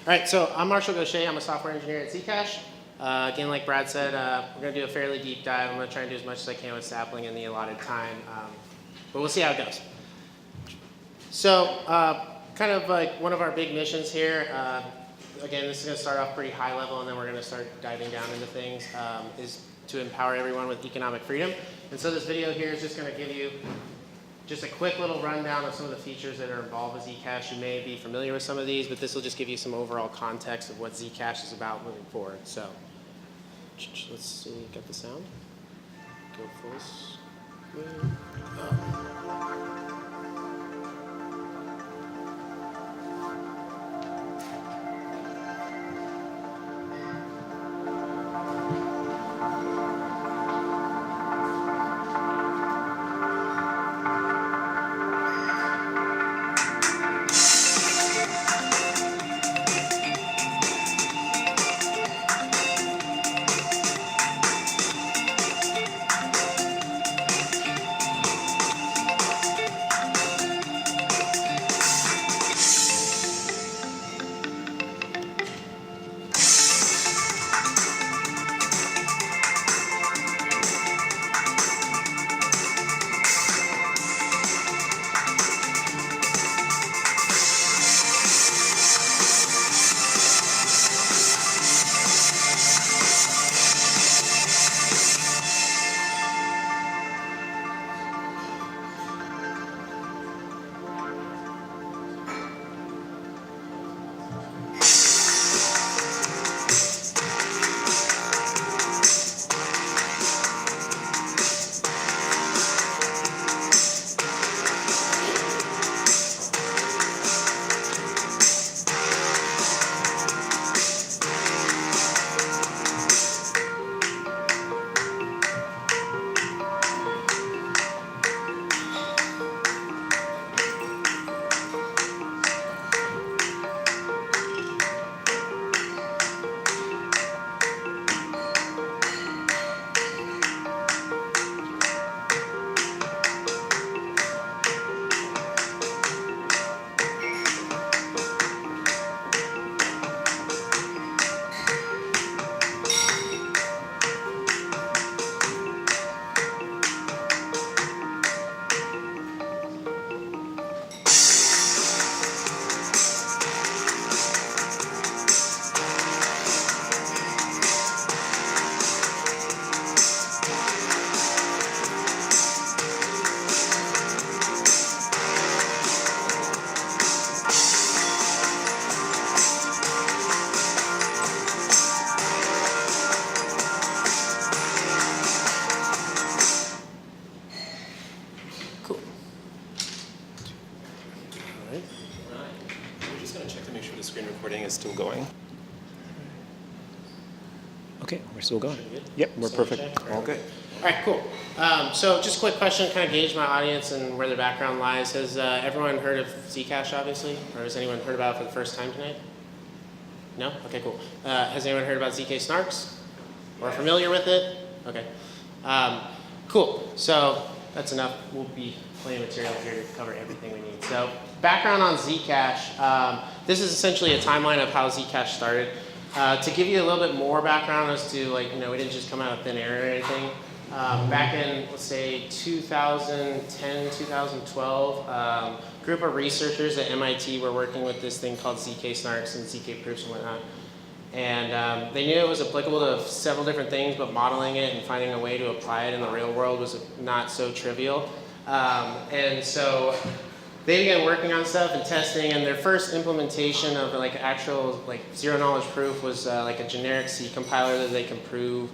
right, so I'm Marshall Gaucher. I'm a software engineer at ZCash. Again, like Brad said, we're going to do a fairly deep dive. I'm going to try and do as much as I can with Sapling in the allotted time, but we'll see how it goes. So kind of like one of our big missions here, again, this is going to start off pretty high level, and then we're going to start diving down into things, is to empower everyone with economic freedom. And so this video here is just going to give you just a quick little rundown of some of the features that are involved with ZCash. You may be familiar with some of these, but this will just give you some overall context of what ZCash is about moving forward. So let's see, get the sound. Go full screen. Still going. Okay, we're still going. Yep, we're perfect. All good. All right, cool. So just a quick question, kind of gauge my audience and where their background lies. Has everyone heard of ZCash, obviously? Or has anyone heard about it for the first time tonight? No? Okay, cool. Has anyone heard about ZK Snarks? Or familiar with it? Okay. Cool. So that's enough. We'll be plenty of material here to cover everything we need. So background on ZCash. This is essentially a timeline of how ZCash started. To give you a little bit more background as to, like, we didn't just come out of thin air or anything. Back in, let's say, 2010, 2012, group of researchers at MIT were working with this thing called ZK Snarks and ZK proofs and whatnot. And they knew it was applicable to several different things, but modeling it and finding a way to apply it in the real world was not so trivial. And so they began working on stuff and testing, and their first implementation of like actual zero knowledge proof was like a generic C compiler that they can prove,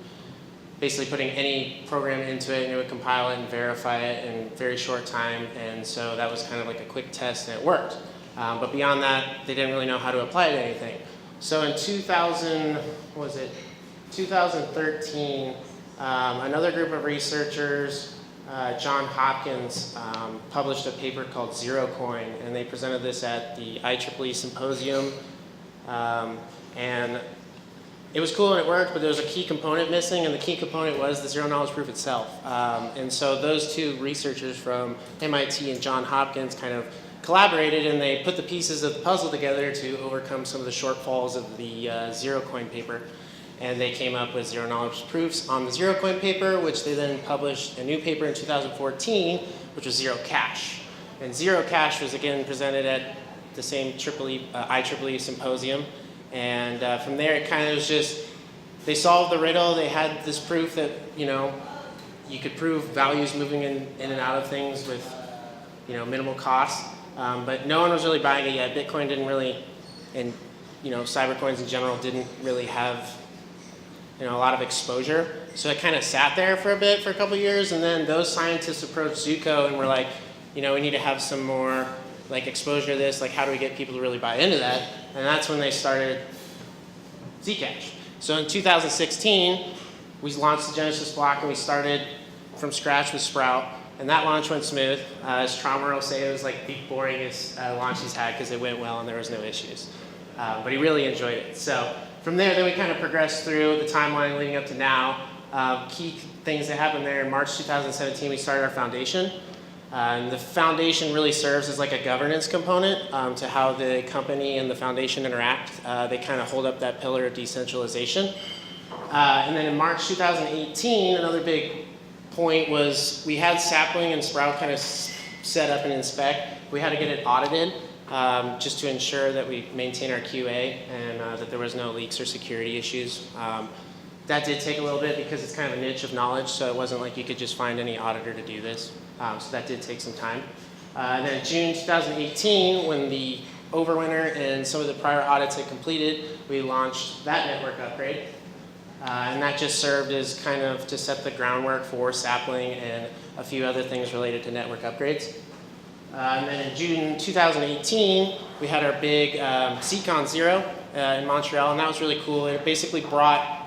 basically putting any program into it and it would compile it and verify it in a very short time. And so that was kind of like a quick test, and it worked. But beyond that, they didn't really know how to apply it to anything. So in 2013, another group of researchers, John Hopkins, published a paper called ZeroCoin, and they presented this at the IEEE Symposium. And it was cool and it worked, but there was a key component missing, and the key component was the zero knowledge proof itself. And so those two researchers from MIT and John Hopkins kind of collaborated and they put the pieces of the puzzle together to overcome some of the shortfalls of the zero coin paper. And they came up with zero knowledge proofs on the zero coin paper, which they then published a new paper in 2014, which was ZCash. And ZCash was again presented at the same IEEE symposium. And from there, it kind of was just, they solved the riddle. They had this proof that, you could prove values moving in and out of things with, minimal cost. But no one was really buying it yet. Bitcoin didn't really, and, cybercoins in general didn't really have, a lot of exposure. So it kind of sat there for a couple years. And then those scientists approached ZCO and were like, we need to have some more exposure to this. How do we get people to really buy into that? And that's when they started ZCash. So in 2016, we launched the Genesis block and we started from scratch with Sprout. And that launch went smooth. As Traumer will say, it was the boringest launch he's had because it went well and there was no issues. But he really enjoyed it. So from there, then we kind of progressed through the timeline leading up to now. Key things that happened there in March 2017, we started our foundation. And the foundation really serves as a governance component to how the company and the foundation interact. They kind of hold up that pillar of decentralization. And then in March 2018, another big point was we had Sapling and Sprout kind of set up and inspect. We had to get it audited just to ensure that we maintain our QA and that there was no leaks or security issues. That did take a little bit because it's kind of a niche of knowledge, so it wasn't like you could just find any auditor to do this. So that did take some time. And then in June 2018, when the overwinter and some of the prior audits had completed, we launched that network upgrade. And that just served as kind of to set the groundwork for Sapling and a few other things related to network upgrades. And then in June 2018, we had our big ZCon 0 in Montreal, and that was really cool. It basically brought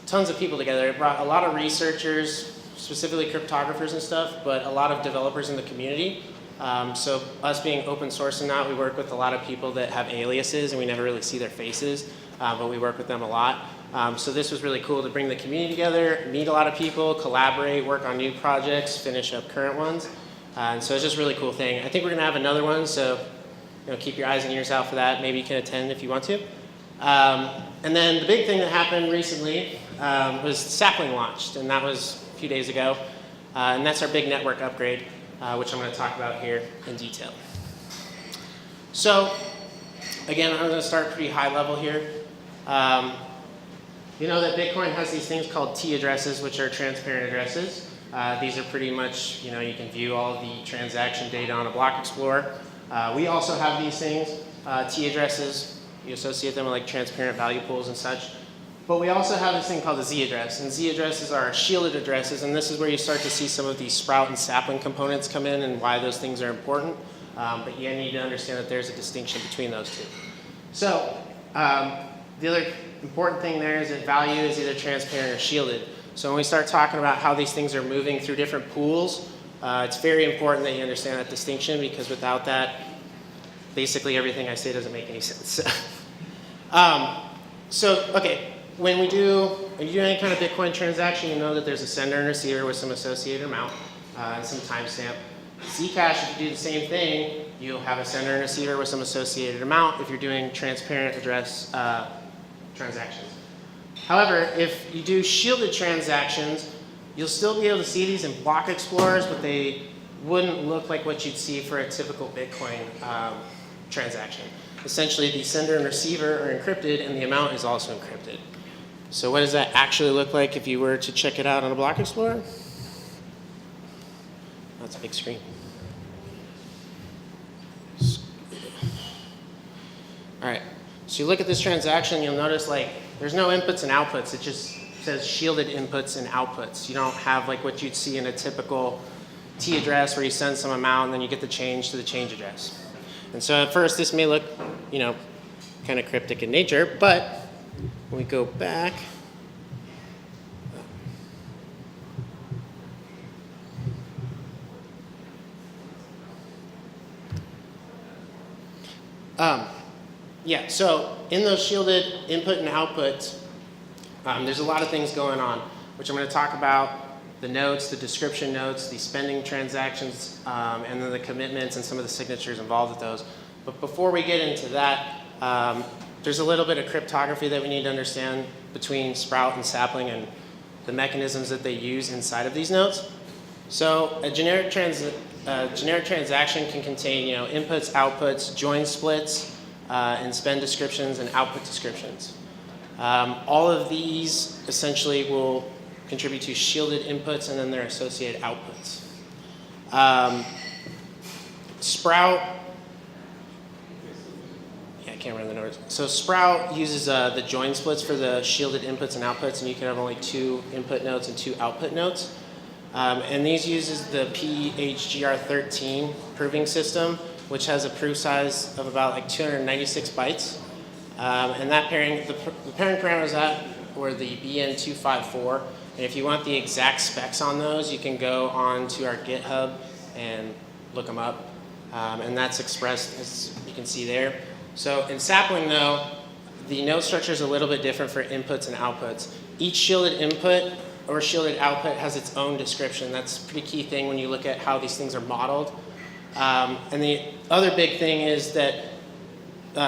tons of people together. It brought a lot of researchers, specifically cryptographers and stuff, but a lot of developers in the community. So us being open source and that, we work with a lot of people that have aliases and we never really see their faces, but we work with them a lot. So this was really cool to bring the community together, meet a lot of people, collaborate, work on new projects, finish up current ones. And so it's just a really cool thing. I think we're gonna have another one, so keep your eyes and ears out for that. Maybe you can attend if you want to. And then the big thing that happened recently was Sapling launched, and that was a few days ago. And that's our big network upgrade, which I'm going to talk about here in detail. So again, I'm going to start pretty high level here. You know that Bitcoin has these things called T addresses, which are transparent addresses. These are pretty much, you can view all the transaction data on a block explorer. We also have these things, T addresses. You associate them with transparent value pools and such. But we also have this thing called the Z address. And Z addresses are shielded addresses, and this is where you start to see some of these Sprout and Sapling components come in and why those things are important. But you need to understand that there's a distinction between those two. So the other important thing there is that value is either transparent or shielded. So when we start talking about how these things are moving through different pools, it's very important that you understand that distinction, because without that, basically everything I say doesn't make any sense. Okay, when you do any kind of Bitcoin transaction, you know that there's a sender and receiver with some associated amount and some timestamp. ZCash, if you do the same thing, you'll have a sender and receiver with some associated amount if you're doing transparent address transactions. However, if you do shielded transactions, you'll still be able to see these in block explorers, but they wouldn't look like what you'd see for a typical Bitcoin transaction. Essentially, the sender and receiver are encrypted, and the amount is also encrypted. So what does that actually look like if you were to check it out on a block explorer? That's a big screen. All right, so you look at this transaction, you'll notice there's no inputs and outputs. It just says shielded inputs and outputs. You don't have what you'd see in a typical T address where you send some amount and then you get the change to the change address. And so at first this may look, kind of cryptic in nature, but when we go back, so in those shielded input and outputs, there's a lot of things going on, which I'm going to talk about the notes, the description notes, the spending transactions, and then the commitments and some of the signatures involved with those. But before we get into that, there's a little bit of cryptography that we need to understand between Sprout and Sapling and the mechanisms that they use inside of these notes. So a generic transaction can contain, inputs, outputs, join splits, and spend descriptions and output descriptions. All of these essentially will contribute to shielded inputs and then their associated outputs. Sprout, I can't remember the numbers. So Sprout uses the join splits for the shielded inputs and outputs, and you can have only 2 input nodes and 2 output nodes. And these uses the PHGR13 proving system, which has a proof size of about like 296 bytes. And that pairing, the pairing parameters that were the BN254. And if you want the exact specs on those, you can go on to our GitHub and look them up. And that's expressed, as you can see there. So in Sapling, though, the node structure is a little bit different for inputs and outputs. Each shielded input or shielded output has its own description. That's a pretty key thing when you look at how these things are modeled. And the other big thing is that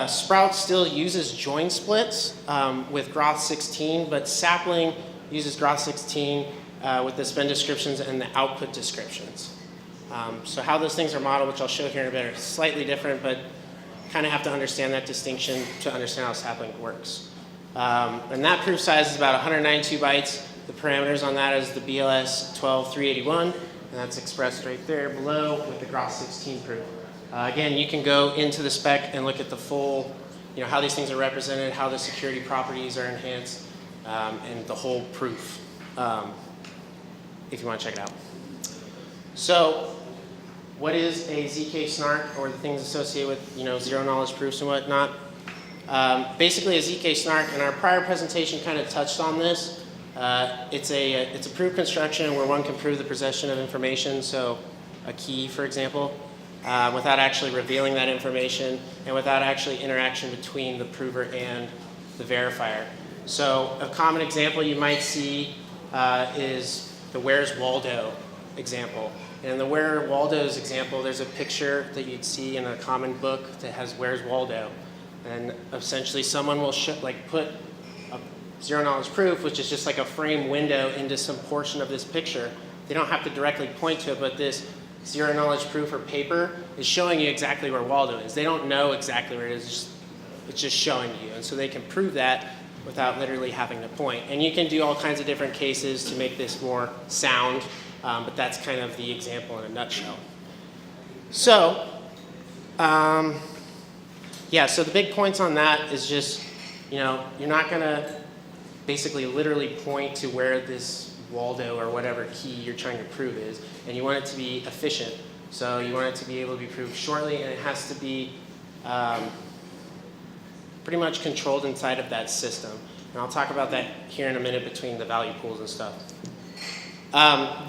Sprout still uses join splits with Groth 16, but Sapling uses Groth 16 with the spend descriptions and the output descriptions. So how those things are modeled, which I'll show here in a bit, are slightly different, but kind of have to understand that distinction to understand how Sapling works. And that proof size is about 192 bytes. The parameters on that is the BLS 12381, and that's expressed right there below with the Groth 16 proof. Again, you can go into the spec and look at the full, how these things are represented, how the security properties are enhanced, and the whole proof, if you want to check it out. So, what is a ZK snark, or the things associated with zero knowledge proofs and whatnot? Basically, a ZK snark, and our prior presentation kind of touched on this. It's a proof construction where one can prove the possession of information, so a key, for example, without actually revealing that information and without actually interaction between the prover and the verifier. So a common example you might see is the Where's Waldo example. In the Where Waldo's example, there's a picture that you'd see in a common book that has Where's Waldo. And essentially someone will put a zero knowledge proof, which is just like a frame window into some portion of this picture. They don't have to directly point to it, but this zero knowledge proof or paper is showing you exactly where Waldo is. They don't know exactly where it is, it's just showing you. And so they can prove that without literally having to point. And you can do all kinds of different cases to make this more sound, but that's kind of the example in a nutshell. So, so the big points on that is just, you're not going to basically literally point to where this Waldo or whatever key you're trying to prove is, and you want it to be efficient. So you want it to be able to be proved shortly, and it has to be pretty much controlled inside of that system. And I'll talk about that here in a minute between the value pools and stuff.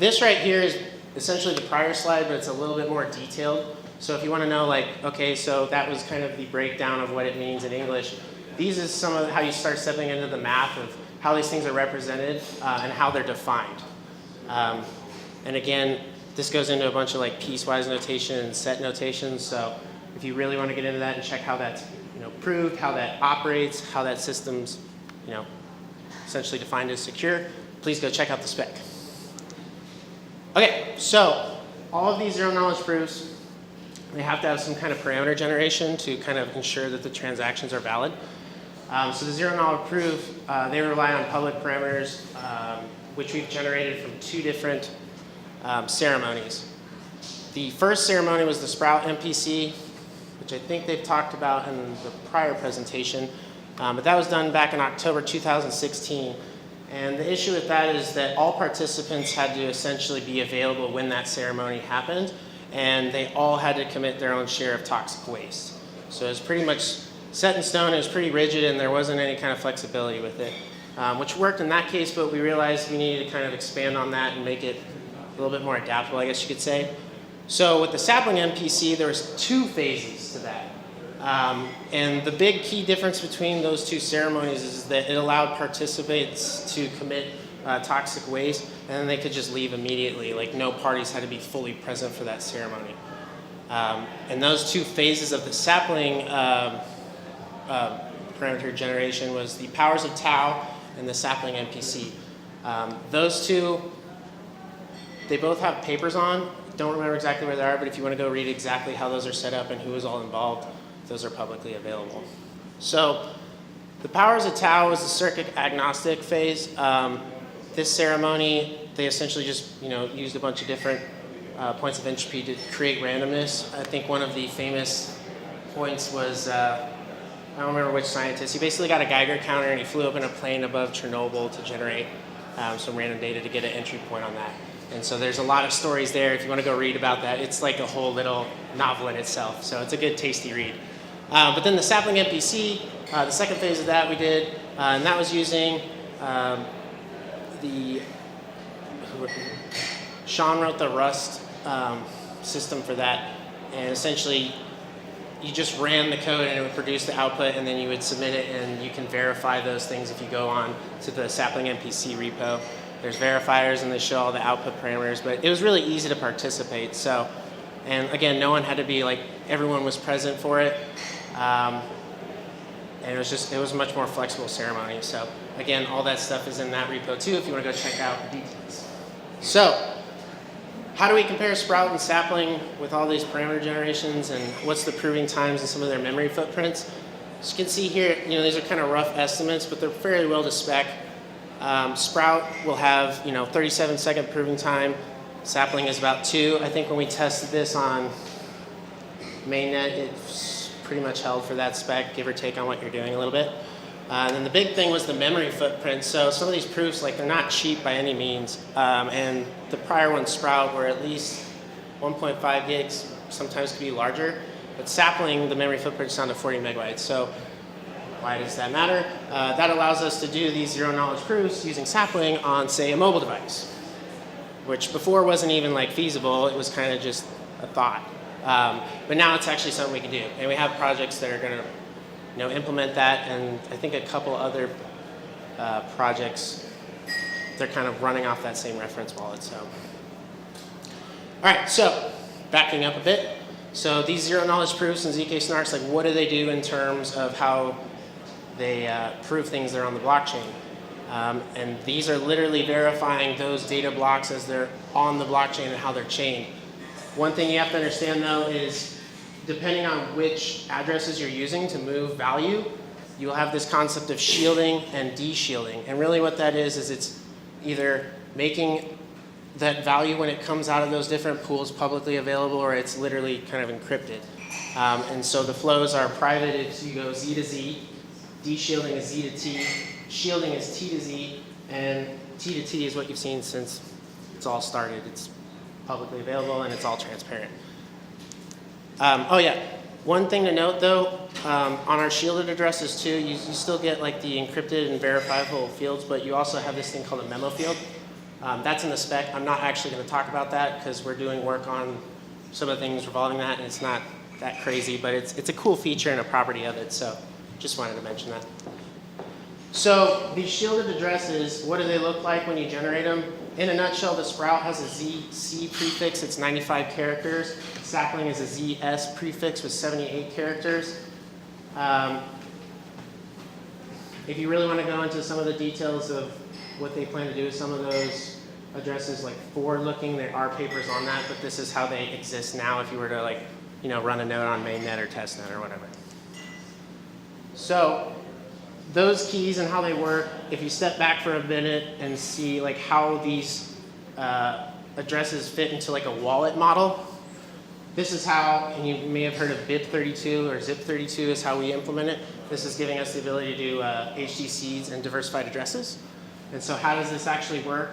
This right here is essentially the prior slide, but it's a little bit more detailed. So if you want to know, okay, so that was kind of the breakdown of what it means in English. These is some of how you start stepping into the math of how these things are represented and how they're defined. And again, this goes into a bunch of piecewise notation and set notations. So if you really want to get into that and check how that's proved, how that operates, how that system's essentially defined as secure, please go check out the spec. Okay, so all of these zero knowledge proofs, they have to have some kind of parameter generation to kind of ensure that the transactions are valid. So the zero knowledge proof, they rely on public parameters, which we've generated from 2 different ceremonies. The first ceremony was the Sprout MPC, which I think they've talked about in the prior presentation, but that was done back in October 2016. And the issue with that is that all participants had to essentially be available when that ceremony happened, and they all had to commit their own share of toxic waste. So it was pretty much set in stone, it was pretty rigid, and there wasn't any kind of flexibility with it, which worked in that case, but we realized we needed to kind of expand on that and make it a little bit more adaptable, I guess you could say. So with the Sapling MPC, there was 2 phases to that. And the big key difference between those 2 ceremonies is that it allowed participants to commit toxic waste, and then they could just leave immediately. Like no parties had to be fully present for that ceremony. And those two phases of the sapling parameter generation was the powers of tau and the sapling MPC. Those two, they both have papers on. Don't remember exactly where they are, but if you want to go read exactly how those are set up and who is all involved, those are publicly available. So the powers of tau is the circuit agnostic phase. This ceremony, they essentially just used a bunch of different points of entropy to create randomness. I think one of the famous points was, I don't remember which scientist, he basically got a Geiger counter and he flew up in a plane above Chernobyl to generate some random data to get an entry point on that. And so there's a lot of stories there. If you want to go read about that, it's like a whole little novel in itself. So it's a good, tasty read. But then the sapling MPC, the second phase of that we did, and that was using Sean wrote the Rust system for that. And essentially, you just ran the code and it would produce the output, and then you would submit it, and you can verify those things if you go on to the Sapling MPC repo. There's verifiers, and they show all the output parameters, but it was really easy to participate. So, and again, no one had to be like, everyone was present for it. And it was a much more flexible ceremony. So again, all that stuff is in that repo too if you want to go check out the details. So, how do we compare Sprout and Sapling with all these parameter generations, and what's the proving times and some of their memory footprints? As you can see here, these are kind of rough estimates, but they're fairly well to spec. Sprout will have 37-second proving time. Sapling is about 2. I think when we tested this on mainnet, it's pretty much held for that spec, give or take on what you're doing a little bit. And then the big thing was the memory footprint. So some of these proofs, they're not cheap by any means. And the prior ones, Sprout, were at least 1.5 gigs, sometimes could be larger. But Sapling, the memory footprint's down to 40 megabytes. So why does that matter? That allows us to do these zero-knowledge proofs using Sapling on, say, a mobile device, which before wasn't even feasible. It was kind of just a thought. But now it's actually something we can do. And we have projects that are going to implement that, and I think a couple other projects, they're kind of running off that same reference wallet. So, all right, so backing up a bit. So these zero-knowledge proofs and ZK snarks, what do they do in terms of how they prove things that are on the blockchain? And these are literally verifying those data blocks as they're on the blockchain and how they're chained. One thing you have to understand, though, is depending on which addresses you're using to move value, you'll have this concept of shielding and de-shielding. And really what that is it's either making that value when it comes out of those different pools publicly available, or it's literally kind of encrypted. And so the flows are private if you go Z to Z, de-shielding is Z to T, shielding is T to Z, and T to T is what you've seen since it's all started. It's publicly available and it's all transparent. Oh yeah, one thing to note though, on our shielded addresses too, you still get the encrypted and verifiable fields, but you also have this thing called a memo field. That's in the spec. I'm not actually going to talk about that because we're doing work on some of the things revolving that, and it's not that crazy, but it's a cool feature and a property of it, so just wanted to mention that. So these shielded addresses, what do they look like when you generate them? In a nutshell, the Sprout has a ZC prefix, it's 95 characters. Sapling is a ZS prefix with 78 characters. If you really want to go into some of the details of what they plan to do with some of those addresses, forward-looking, there are papers on that, but this is how they exist now if you were to run a node on mainnet or testnet or whatever. So those keys and how they work, if you step back for a minute and see how these addresses fit into a wallet model, this is how, and you may have heard of BIP32 or ZIP32 is how we implement it. This is giving us the ability to do HDCs and diversified addresses. And so how does this actually work?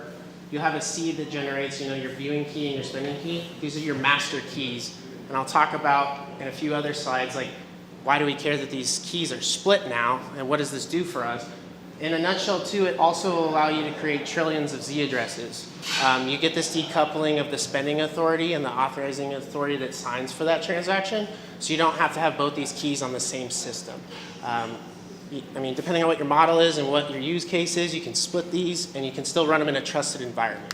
You have a seed that generates your viewing key and your spending key. These are your master keys. And I'll talk about in a few other slides, why do we care that these keys are split now, and what does this do for us? In a nutshell, too, it also will allow you to create trillions of Z addresses. You get this decoupling of the spending authority and the authorizing authority that signs for that transaction, so you don't have to have both these keys on the same system. I mean, depending on what your model is and what your use case is, you can split these and you can still run them in a trusted environment.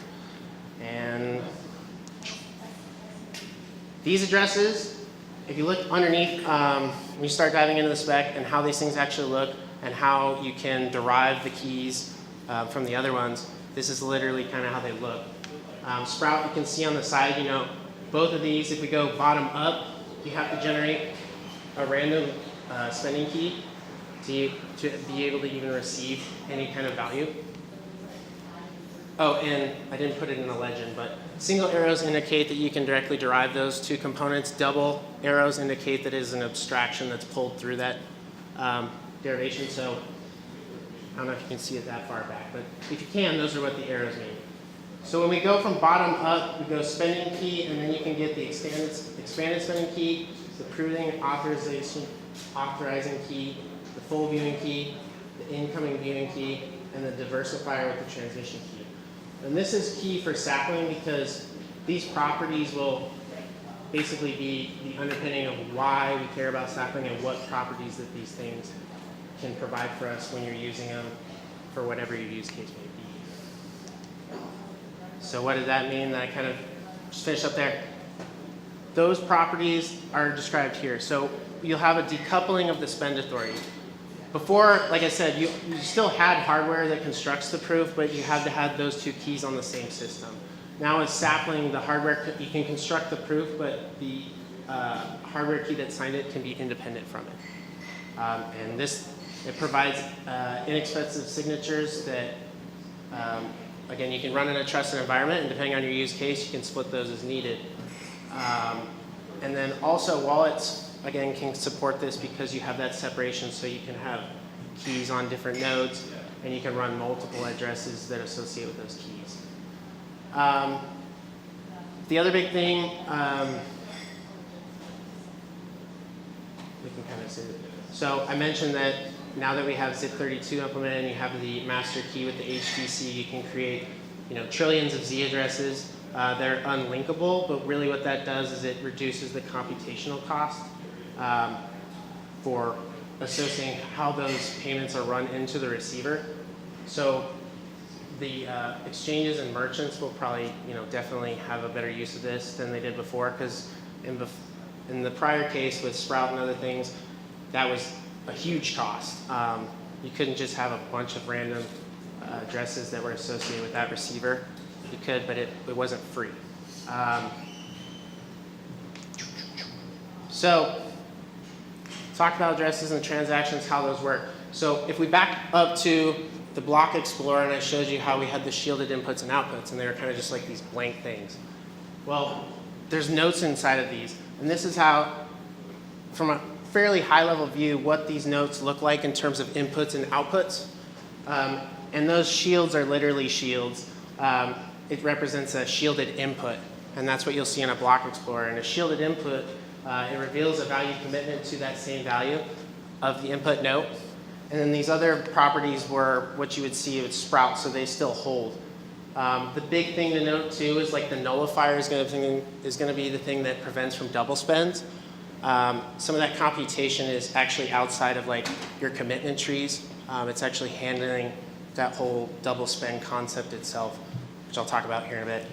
And these addresses, if you look underneath, when you start diving into the spec and how these things actually look and how you can derive the keys from the other ones, this is literally kind of how they look. Sprout, you can see on the side, both of these, if we go bottom up, you have to generate a random spending key to be able to even receive any kind of value. Oh, and I didn't put it in the legend, but single arrows indicate that you can directly derive those two components. Double arrows indicate that it is an abstraction that's pulled through that derivation. So I don't know if you can see it that far back, but if you can, those are what the arrows mean. So when we go from bottom up, we go spending key, and then you can get the expanded spending key, the proving authorizing key, the full viewing key, the incoming viewing key, and the diversifier with the transmission key. And this is key for Sapling because these properties will basically be the underpinning of why we care about Sapling and what properties that these things can provide for us when you're using them for whatever your use case may be. So what does that mean? That I kind of just finished up there. Those properties are described here. So you'll have a decoupling of the spend authority. Before, like I said, you still had hardware that constructs the proof, but you had to have those two keys on the same system. Now with Sapling, the hardware, you can construct the proof, but the hardware key that signed it can be independent from it. And it provides inexpensive signatures that, again, you can run in a trusted environment, and depending on your use case, you can split those as needed. And then also wallets, again, can support this because you have that separation, so you can have keys on different nodes, and you can run multiple addresses that associate with those keys. The other big thing, we can kind of see it. So I mentioned that now that we have ZIP32 implemented and you have the master key with the HDC, you can create trillions of Z addresses. They're unlinkable, but really what that does is it reduces the computational cost for associating how those payments are run into the receiver. So the exchanges and merchants will probably definitely have a better use of this than they did before, because in the prior case with Sprout and other things, that was a huge cost. You couldn't just have a bunch of random addresses that were associated with that receiver. You could, but it wasn't free. So talk about addresses and transactions, how those work. So if we back up to the Block Explorer, and I showed you how we had the shielded inputs and outputs, and they were kind of just like these blank things. Well, there's notes inside of these, and this is how, from a fairly high-level view, what these notes look like in terms of inputs and outputs. And those shields are literally shields. It represents a shielded input, and that's what you'll see in a Block Explorer. And a shielded input, it reveals a value commitment to that same value of the input note. And then these other properties were what you would see with Sprout, so they still hold. The big thing to note too is like the nullifier is going to be the thing that prevents from double spends. Some of that computation is actually outside of like your commitment trees. It's actually handling that whole double spend concept itself, which I'll talk about here in a bit.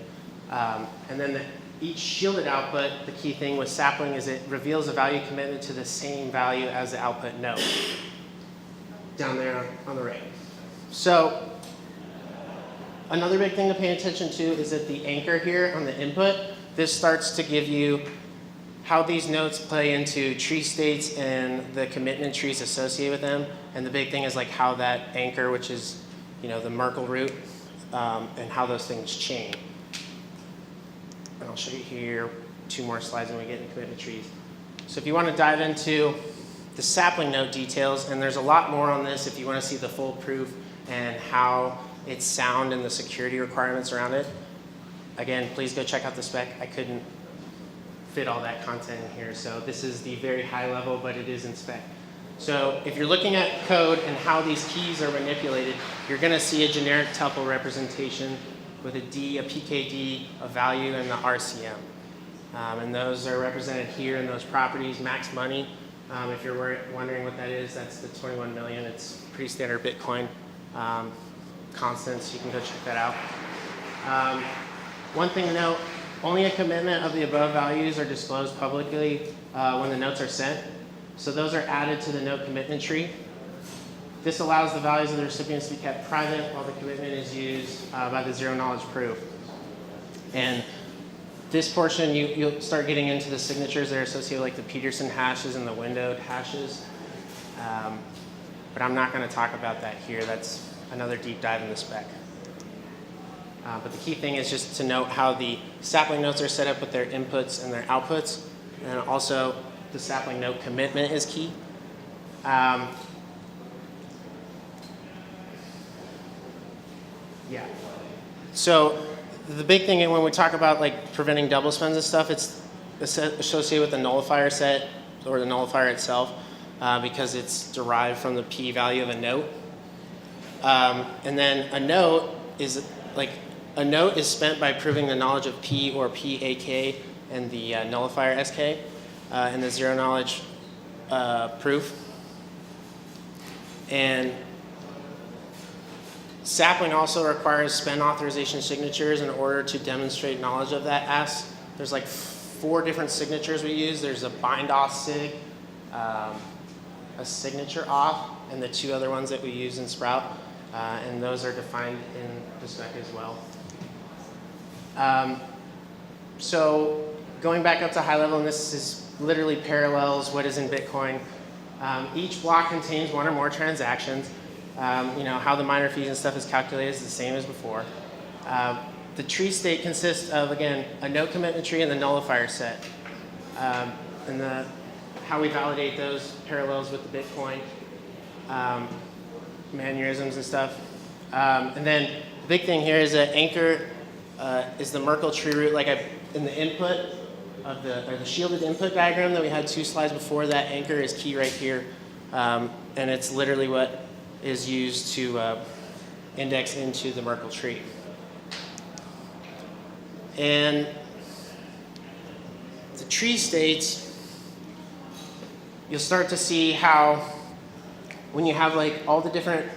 And then each shielded output, the key thing with Sapling is it reveals a value commitment to the same value as the output node down there on the right. So another big thing to pay attention to is that the anchor here on the input, this starts to give you how these nodes play into tree states and the commitment trees associated with them. And the big thing is like how that anchor, which is the Merkle root, and how those things chain. And I'll show you here 2 more slides when we get into commitment trees. So if you want to dive into the Sapling node details, and there's a lot more on this if you want to see the full proof and how it's sound and the security requirements around it. Again, please go check out the spec. I couldn't fit all that content in here, so this is the very high level, but it is in spec. So if you're looking at code and how these keys are manipulated, you're going to see a generic tuple representation with a D, a PKD, a value, and the RCM. And those are represented here in those properties. Max money If you're wondering what that is, that's the 21 million. It's pretty standard Bitcoin constants. You can go check that out. One thing to note, only a commitment of the above values are disclosed publicly when the notes are sent. So those are added to the note commitment tree. This allows the values of the recipients to be kept private while the commitment is used by the zero knowledge proof. And this portion, you'll start getting into the signatures that are associated with like the Peterson hashes and the windowed hashes. But I'm not going to talk about that here. That's another deep dive in the spec. But the key thing is just to note how the Sapling notes are set up with their inputs and their outputs. And also the Sapling note commitment is key. Yeah. So the big thing when we talk about like preventing double spends and stuff, it's associated with the nullifier set or the nullifier itself because it's derived from the p value of a note. And then a note is spent by proving the knowledge of p or PAK and the nullifier SK and the zero knowledge proof. And Sapling also requires spend authorization signatures in order to demonstrate knowledge of that S. There's like 4 different signatures we use. There's a bind auth sig, a signature auth, and the 2 other ones that we use in Sprout. And those are defined in the spec as well. So going back up to high level, and this is literally parallels what is in Bitcoin. Each block contains 1 or more transactions. How the miner fees and stuff is calculated is the same as before. The tree state consists of, again, a note commitment tree and the nullifier set. And how we validate those parallels with the Bitcoin mannerisms and stuff. And then the big thing here is that anchor is the Merkle tree root, like in the input of the shielded input diagram that we had 2 slides before. That anchor is key right here, and it's literally what is used to index into the Merkle tree. And the tree states, you'll start to see how when you have like all the different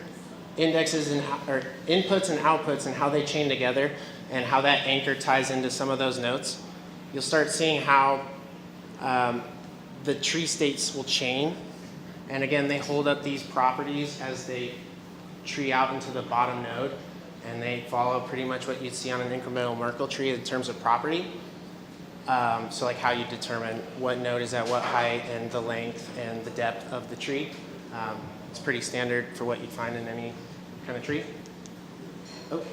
indexes or inputs and outputs and how they chain together and how that anchor ties into some of those notes, you'll start seeing how the tree states will chain. And again, they hold up these properties as they tree out into the bottom node, and they follow pretty much what you'd see on an incremental Merkle tree in terms of property. So like how you determine what node is at what height and the length and the depth of the tree. It's pretty standard for what you'd find in any kind of tree. Oh.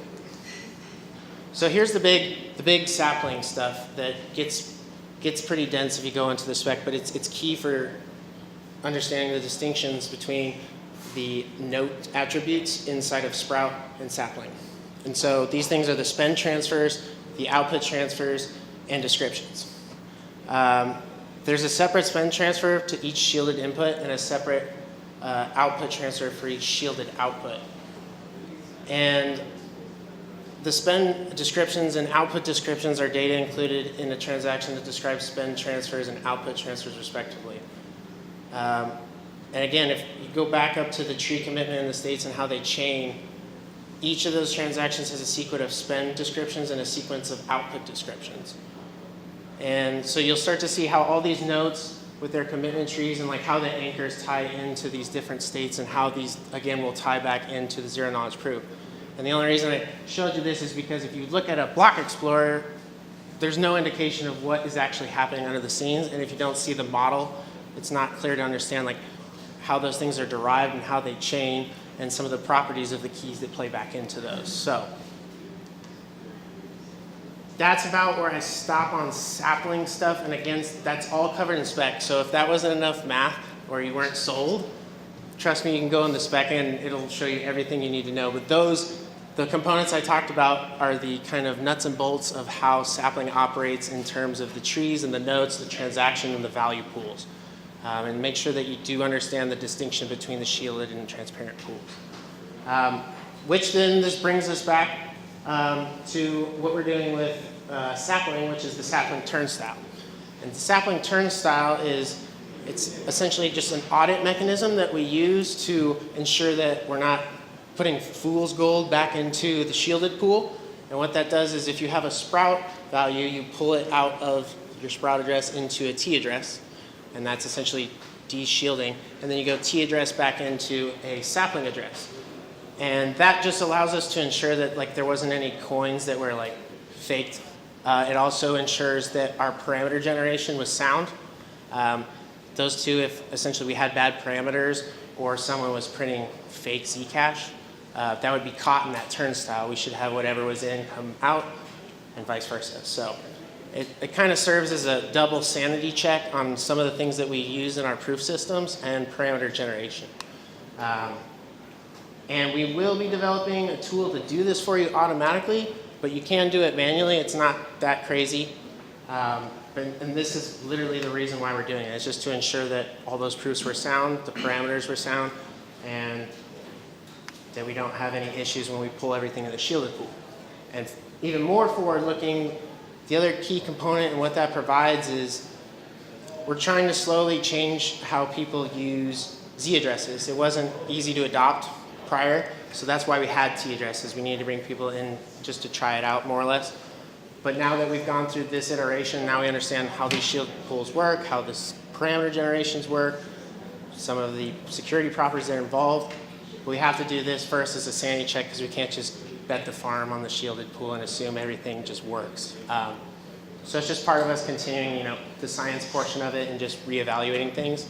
So here's the big sapling stuff that gets pretty dense if you go into the spec, but it's key for understanding the distinctions between the note attributes inside of Sprout and Sapling. And so these things are the spend transfers, the output transfers, and descriptions. There's a separate spend transfer to each shielded input and a separate output transfer for each shielded output. And the spend descriptions and output descriptions are data included in a transaction that describes spend transfers and output transfers respectively. And again, if you go back up to the tree commitment in the states and how they chain, each of those transactions has a sequence of spend descriptions and a sequence of output descriptions. And so you'll start to see how all these nodes with their commitment trees and like how the anchors tie into these different states and how these, again, will tie back into the zero knowledge proof. And the only reason I showed you this is because if you look at a block explorer, there's no indication of what is actually happening under the scenes. And if you don't see the model, it's not clear to understand like how those things are derived and how they chain and some of the properties of the keys that play back into those. So that's about where I stop on sapling stuff. And again, that's all covered in spec. So if that wasn't enough math or you weren't sold, trust me, you can go in the spec and it'll show you everything you need to know. But the components I talked about are the kind of nuts and bolts of how sapling operates in terms of the trees and the nodes, the transaction, and the value pools. And make sure that you do understand the distinction between the shielded and transparent pools. Which then this brings us back to what we're doing with sapling, which is the sapling turnstile. And the sapling turnstile is It's essentially just an audit mechanism that we use to ensure that we're not putting fool's gold back into the shielded pool. And what that does is if you have a sprout value, you pull it out of your sprout address into a T address, and that's essentially de-shielding. And then you go T address back into a sapling address. And that just allows us to ensure that like there wasn't any coins that were like faked. It also ensures that our parameter generation was sound. Those two, if essentially we had bad parameters or someone was printing fake ZCash, that would be caught in that turnstile. We should have whatever was in come out and vice versa. So it kind of serves as a double sanity check on some of the things that we use in our proof systems and parameter generation. And we will be developing a tool to do this for you automatically, but you can do it manually. It's not that crazy. And this is literally the reason why we're doing it. It's just to ensure that all those proofs were sound, the parameters were sound, and that we don't have any issues when we pull everything in the shielded pool. And even more forward-looking, the other key component and what that provides is we're trying to slowly change how people use Z addresses. It wasn't easy to adopt prior, so that's why we had T addresses. We needed to bring people in just to try it out more or less. But now that we've gone through this iteration, now we understand how these shield pools work, how this parameter generations work, some of the security properties that are involved. But we have to do this first as a sanity check because we can't just bet the farm on the shielded pool and assume everything just works. So it's just part of us continuing, the science portion of it and just reevaluating things.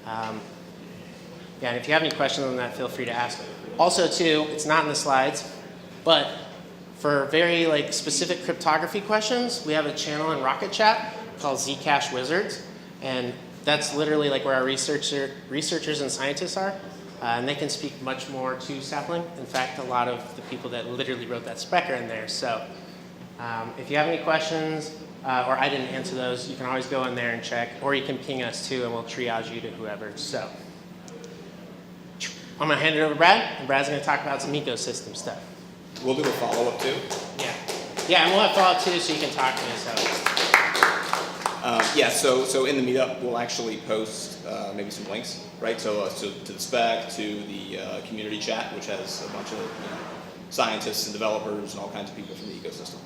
Yeah, and if you have any questions on that, feel free to ask. Also, too, it's not in the slides, but for very specific cryptography questions, we have a channel in Rocket Chat called ZCash Wizards, and that's literally where our researchers and scientists are, and they can speak much more to Sapling. In fact, a lot of the people that literally wrote that spec are in there. So if you have any questions or I didn't answer those, you can always go in there and check, or you can ping us too, and we'll triage you to whoever. So I'm going to hand it over to Brad, and Brad's going to talk about some ecosystem stuff. We'll do a follow-up too. Yeah, and we'll have follow-up too, so you can talk to me. So in the meetup, we'll actually post maybe some links, right? So to the spec, to the community chat, which has a bunch of scientists and developers and all kinds of people from the ecosystem.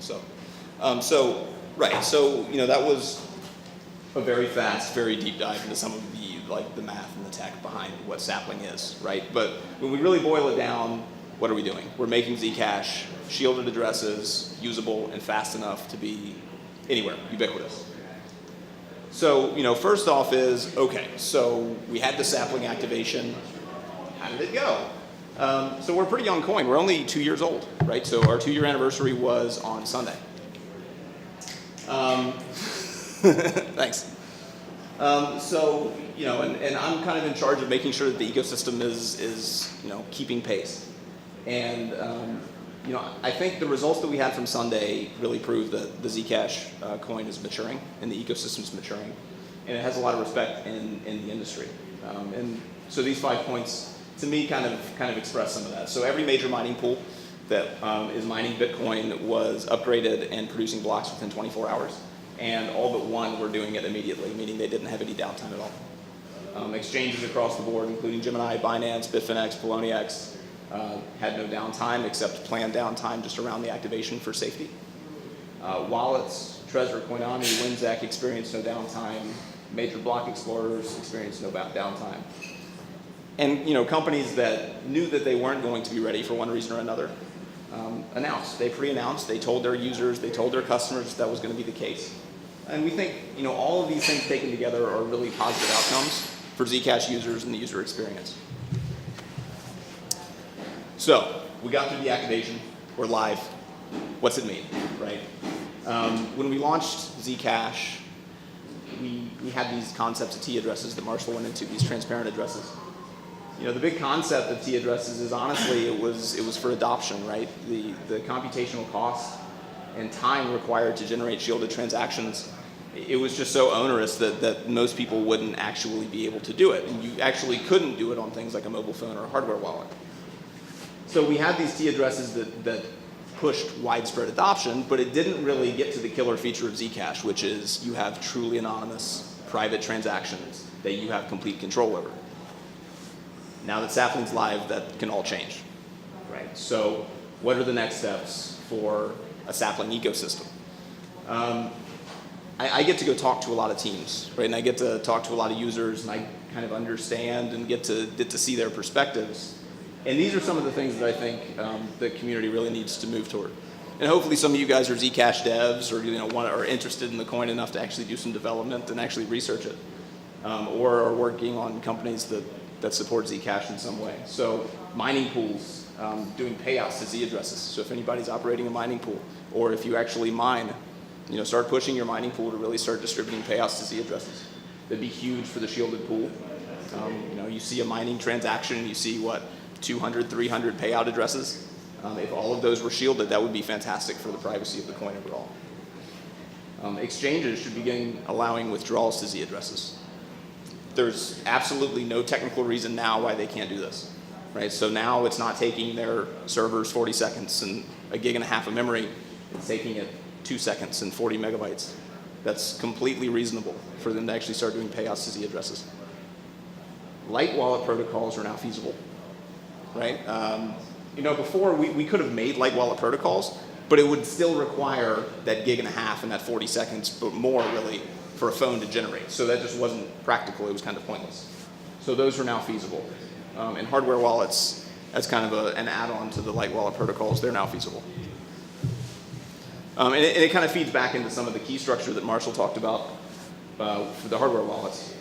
That was a very fast, very deep dive into some of the math and the tech behind what Sapling is, right? But when we really boil it down, what are we doing? We're making Zcash shielded addresses, usable and fast enough to be anywhere, ubiquitous. So, first off is, okay, so we had the Sapling activation. How did it go? So we're a pretty young coin. We're only 2 years old, right? So our 2-year anniversary was on Sunday. Thanks. And I'm kind of in charge of making sure that the ecosystem is keeping pace. And, I think the results that we had from Sunday really prove that the Zcash coin is maturing and the ecosystem is maturing. And it has a lot of respect in the industry. And so these 5 points, to me, kind of express some of that. So every major mining pool that is mining Bitcoin was upgraded and producing blocks within 24 hours. And all but one were doing it immediately, meaning they didn't have any downtime at all. Exchanges across the board, including Gemini, Binance, Bitfinex, Poloniex, had no downtime except planned downtime just around the activation for safety. Wallets, Trezor, Coinami, Winzec experienced no downtime. Major block explorers experienced no downtime. And companies that knew that they weren't going to be ready for one reason or another announced. They pre-announced. They told their users. They told their customers that was going to be the case. And we think all of these things taken together are really positive outcomes for Zcash users and the user experience. So we got through the activation. We're live. What's it mean, right? When we launched Zcash, we had these concepts of T addresses that Marshall went into, these transparent addresses. The big concept of T addresses is honestly it was for adoption, right? The computational cost and time required to generate shielded transactions, it was just so onerous that most people wouldn't actually be able to do it. And you actually couldn't do it on things like a mobile phone or a hardware wallet. So we had these T addresses that pushed widespread adoption, but it didn't really get to the killer feature of Zcash, which is you have truly anonymous private transactions that you have complete control over. Now that Sapling's live, that can all change, right? So what are the next steps for a Sapling ecosystem? I get to go talk to a lot of teams, right? And I get to talk to a lot of users, and I kind of understand and get to see their perspectives. And these are some of the things that I think the community really needs to move toward. And hopefully some of you guys are ZCash devs, or are interested in the coin enough to actually do some development and actually research it, or are working on companies that support Zcash in some way. So mining pools, doing payouts to Z addresses. So if anybody's operating a mining pool, or if you actually mine, start pushing your mining pool to really start distributing payouts to Z addresses. That'd be huge for the shielded pool. You see a mining transaction and you see 200, 300 payout addresses. If all of those were shielded, that would be fantastic for the privacy of the coin overall. Exchanges should begin allowing withdrawals to Z addresses. There's absolutely no technical reason now why they can't do this, right? So now it's not taking their servers 40 seconds and 1.5 gigs of memory. It's taking it 2 seconds and 40 megabytes. That's completely reasonable for them to actually start doing payouts to Z addresses. Light wallet protocols are now feasible, right? Before we could have made light wallet protocols, but it would still require that 1.5 gigs and that 40 seconds, but more really, for a phone to generate. So that just wasn't practical. It was kind of pointless. So those are now feasible. And hardware wallets, as kind of an add-on to the light wallet protocols, they're now feasible. And it kind of feeds back into some of the key structure that Marshall talked about for the hardware wallets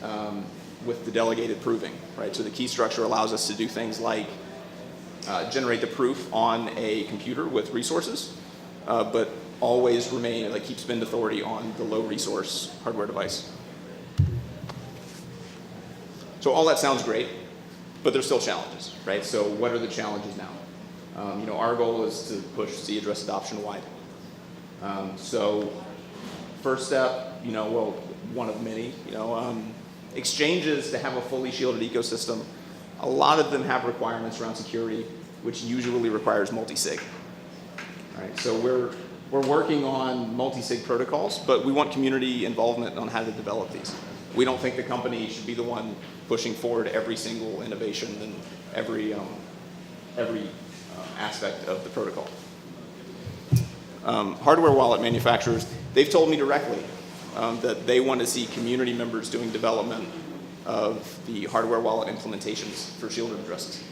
with the delegated proving, right? So the key structure allows us to do things like generate the proof on a computer with resources, but always remain, keep spend authority on the low resource hardware device. So all that sounds great, but there's still challenges, right? So what are the challenges now? Our goal is to push Z address adoption wide. So first step, one of many, exchanges to have a fully shielded ecosystem. A lot of them have requirements around security, which usually requires multi-sig. Right? So we're working on multi-sig protocols, but we want community involvement on how to develop these. We don't think the company should be the one pushing forward every single innovation and every aspect of the protocol. Hardware wallet manufacturers, they've told me directly that they want to see community members doing development of the hardware wallet implementations for shielded addresses.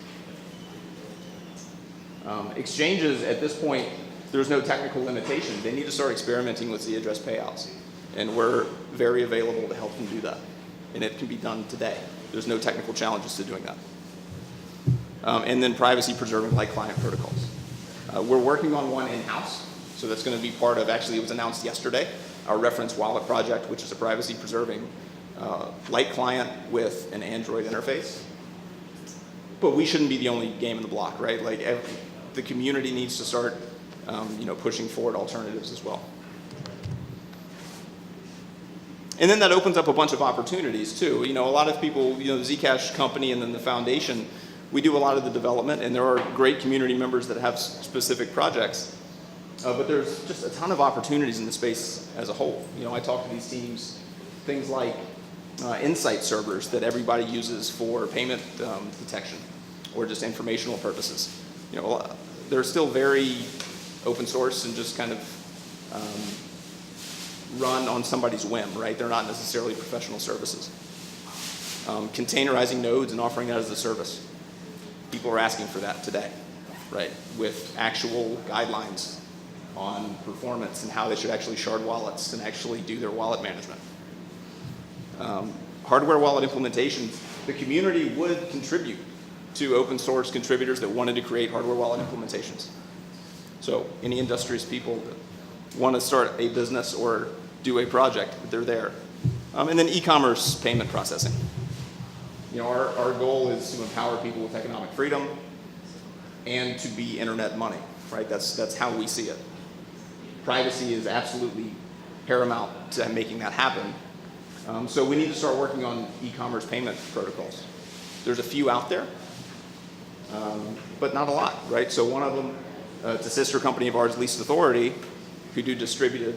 Exchanges, at this point, there's no technical limitation. They need to start experimenting with Z address payouts. And we're very available to help them do that. And it can be done today. There's no technical challenges to doing that. And then privacy preserving light client protocols. We're working on one in-house. So that's going to be part of, actually it was announced yesterday, our reference wallet project, which is a privacy preserving light client with an Android interface. But we shouldn't be the only game in the block, right? The community needs to start pushing forward alternatives as well. And then that opens up a bunch of opportunities too. A lot of people, the ZCash company and then the foundation, we do a lot of the development, and there are great community members that have specific projects. But there's just a ton of opportunities in the space as a whole. I talk to these teams, things like insight servers that everybody uses for payment detection or just informational purposes. They're still very open source and just kind of run on somebody's whim, right? They're not necessarily professional services. Containerizing nodes and offering that as a service. People are asking for that today, right? With actual guidelines on performance and how they should actually shard wallets and actually do their wallet management. Hardware wallet implementations, the community would contribute to open source contributors that wanted to create hardware wallet implementations. So any industrious people that want to start a business or do a project, they're there. And then e-commerce payment processing. Our goal is to empower people with economic freedom and to be internet money, right? That's how we see it. Privacy is absolutely paramount to making that happen. So we need to start working on e-commerce payment protocols. There's a few out there, but not a lot, right? So one of them, it's a sister company of ours, Least Authority, who do distributed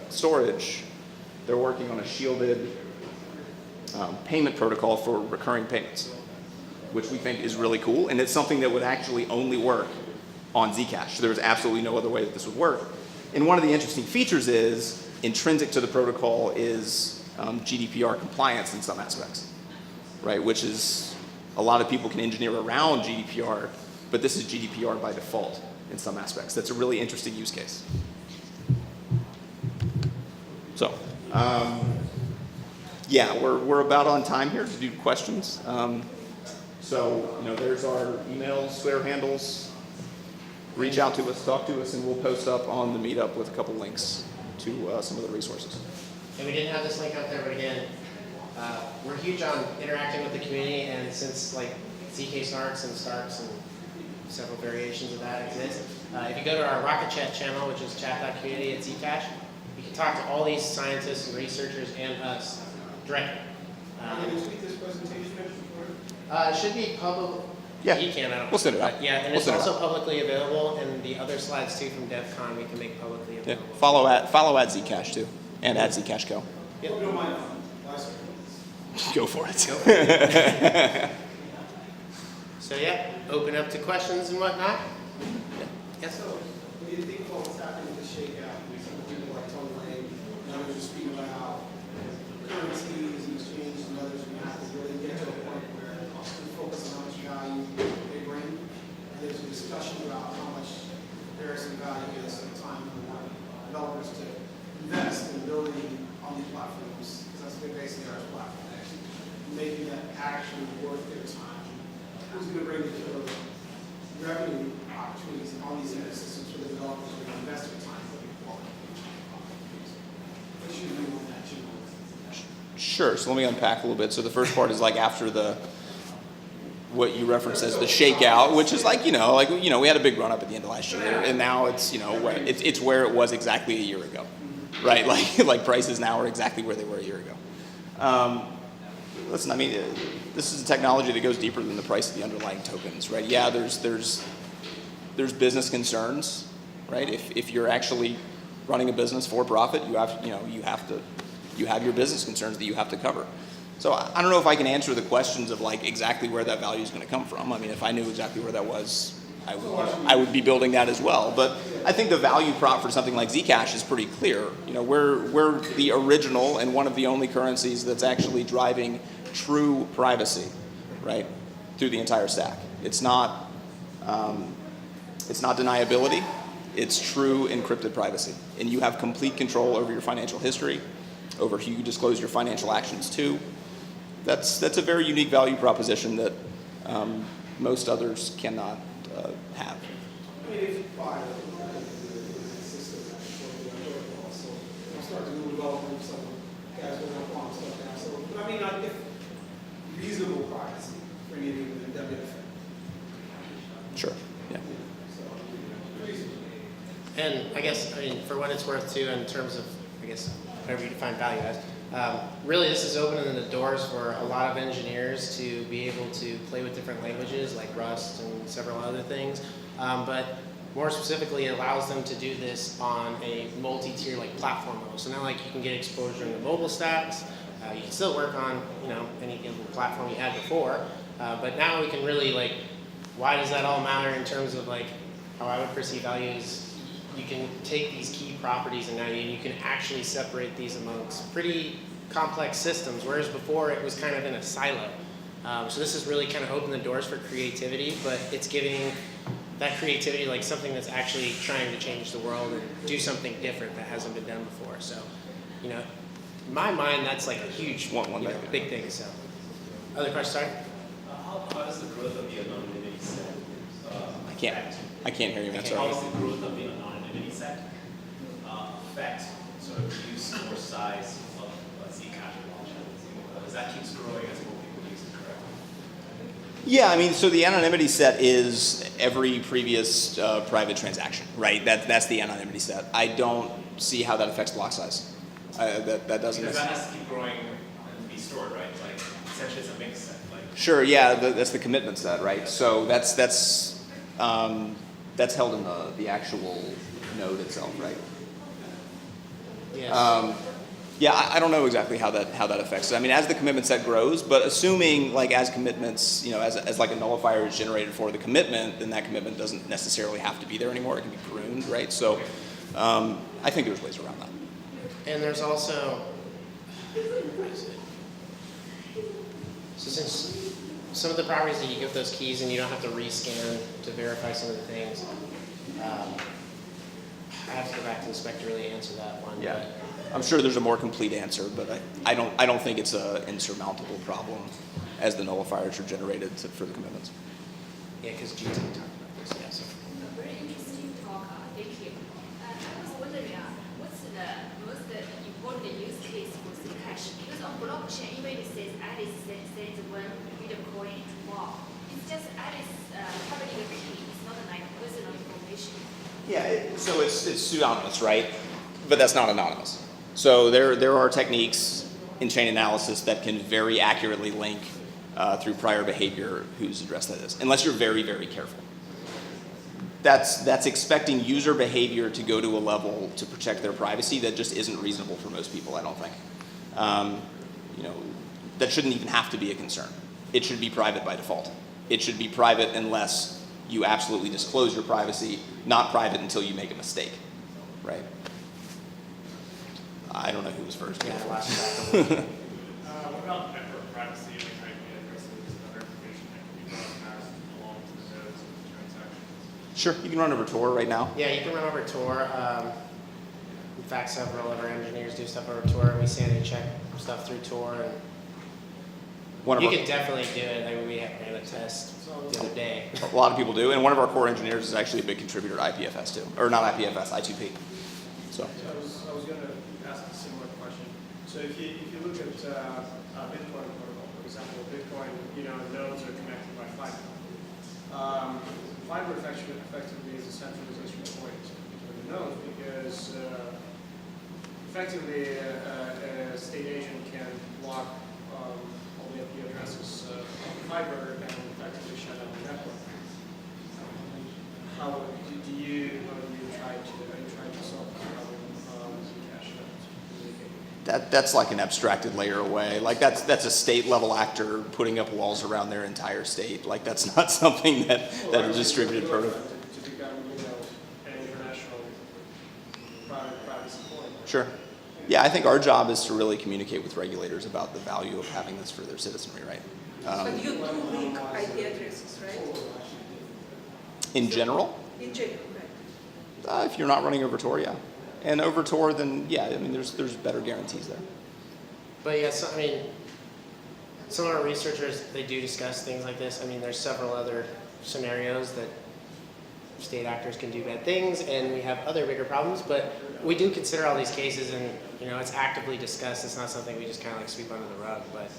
storage. They're working on a shielded payment protocol for recurring payments, which we think is really cool, and it's something that would actually only work on ZCash. There was absolutely no other way that this would work. And one of the interesting features is, intrinsic to the protocol is GDPR compliance in some aspects, right? Which is, a lot of people can engineer around GDPR, but this is GDPR by default in some aspects. That's a really interesting use case. So, yeah, we're about on time here to do questions. So, there's our emails, Twitter handles. Reach out to us, talk to us, and we'll post up on the meetup with a couple links to some of the resources. And we didn't have this link out there, but again, we're huge on interacting with the community, and since like ZK Snarks and Starks and several variations of that exist, if you go to our Rocket Chat channel, which is chat.community at ZCash, you can talk to all these scientists and researchers and us directly. Can you tweet this presentation? It should be public. Yeah, You can, I don't know. we'll send it out. But yeah, and We'll it's send it also out. publicly available, and the other slides too from DevCon we can make publicly Yeah, available. follow at ZCash too, and at ZCash Go. If you don't mind, last one. Go for it. So yeah, open up to questions and whatnot. Yes. So, when you think about what's happening with the shakeout, some people like Tony Lane, and others are speaking about how currencies and exchanges and others, we have to really get to a point where we focus on how much value they bring. And there's a discussion about how much comparison value is at the time we want developers to invest in building on these platforms, because that's basically our platform, making that actually worth their time. Who's going to bring the revenue opportunities on these ecosystems for the developers who are investing time for the quality? What should we do on that too? Sure. So let me unpack a little bit. So the first part is like after what you referenced as the shakeout, which is like we had a big run up at the end of last year, and now it's it's where it was exactly a year ago, right? Like prices now are exactly where they were a year ago. Listen, I mean, this is a technology that goes deeper than the price of the underlying tokens, right? Yeah, there's business concerns, right? If you're actually running a business for profit, you have your business concerns that you have to cover. So I don't know if I can answer the questions of like exactly where that value is going to come from. I mean, if I knew exactly where that was, I would be building that as well. But I think the value prop for something like Zcash is pretty clear. We're the original and one of the only currencies that's actually driving true privacy, right, through the entire stack. It's not deniability. It's true encrypted privacy, and you have complete control over your financial history, over who you disclose your financial actions to. That's a very unique value proposition that most others cannot have. I mean, if you buy the system for the protocol, so I'm starting to new development, some guys will work on stuff now. So, but I mean, I get reasonable privacy for anything with WFM. Sure. Yeah. So, reasonable. And I guess, for what it's worth too, in terms of, whatever you define value as, really this is opening the doors for a lot of engineers to be able to play with different languages like Rust and several other things. But more specifically, it allows them to do this on a multi-tier platform level. So now you can get exposure into mobile stacks. You can still work on any given platform you had before. But now we can really why does that all matter in terms of how I would perceive value is you can take these key properties and now you can actually separate these amongst pretty complex systems, whereas before it was kind of in a silo. So this has really kind of opened the doors for creativity, but it's giving that creativity something that's actually trying to change the world and do something different that hasn't been done before. So, in my mind, that's a huge, big thing. So, other questions, sorry? How does the growth of the anonymity set I can't hear you, man. how Sorry. does the growth of the anonymity set affect sort of the use or size of Zcash blockchain? As that keeps growing, as more people use it correctly? Yeah, I mean, so the anonymity set is every previous private transaction, right? That's the anonymity set. I don't see how that affects block size. That doesn't. Because that has to keep growing and be stored, right? Essentially it's a mixed set. Sure, yeah, that's the commitment set, right? So that's held in the actual node itself, right? Yes. Yeah, I don't know exactly how that affects it. I mean, as the commitment set grows, but assuming like as commitments, as like a nullifier is generated for the commitment, then that commitment doesn't necessarily have to be there anymore. It can be pruned, right? So I think there's ways around that. And there's also, so since some of the properties that you give those keys and you don't have to rescan to verify some of the things, I have to go back to the spec to really answer that one. Yeah. But I'm sure there's a more complete answer, but I don't think it's an insurmountable problem as the nullifiers are generated for the commitments. yeah, because GT talked about this. Yeah, so. Very interesting talk. Thank you. I was wondering, what's the most important use case for ZCash? Because on blockchain, even it says Alice sends one Bitcoin to Bob. It's just Alice having a key. It's not like personal information. Yeah, so it's pseudonymous, right? But that's not anonymous. So there are techniques in chain analysis that can very accurately link through prior behavior whose address that is, unless you're very, very careful. That's expecting user behavior to go to a level to protect their privacy that just isn't reasonable for most people, I don't think. That shouldn't even have to be a concern. It should be private by default. It should be private unless you absolutely disclose your privacy, not private until you make a mistake, right? I don't know who was first. Yeah, I lost track of it. What about network privacy and IP addresses and other information that can be broadcast along to the nodes of the transactions? Sure, you can run over Tor right now. Yeah, you can run over Tor. In fact, several of our engineers do stuff over Tor, and we sanity check stuff through Tor. And you can definitely do it. I mean, we ran a test the other day. A lot of people do, and one of our core engineers is actually a big contributor to IPFS too, or not IPFS, I2P. So. I was going to ask a similar question. So if you look at Bitcoin protocol, for example, Bitcoin, nodes are connected by fiber. Fiber effectively is a centralization point between the nodes because effectively a state agent can block all the IP addresses on fiber and effectively shut down the network. How do you try to solve this problem ZCash? That's like an abstracted layer away. Like that's a state level actor putting up walls around their entire state. Like that's not something that a distributed protocol. To become, an international privacy point. Sure. Yeah, I think our job is to really communicate with regulators about the value of having this for their citizenry, right? But you do link IP addresses, right? In general, In general, right? if you're not running over Tor, yeah. And over Tor, then yeah, I mean, there's better guarantees there. But yeah, so, I mean, some of our researchers, they do discuss things like this. I mean, there's several other scenarios that state actors can do bad things, and we have other bigger problems, but we do consider all these cases, and it's actively discussed. It's not something we just kind of like sweep under the rug. But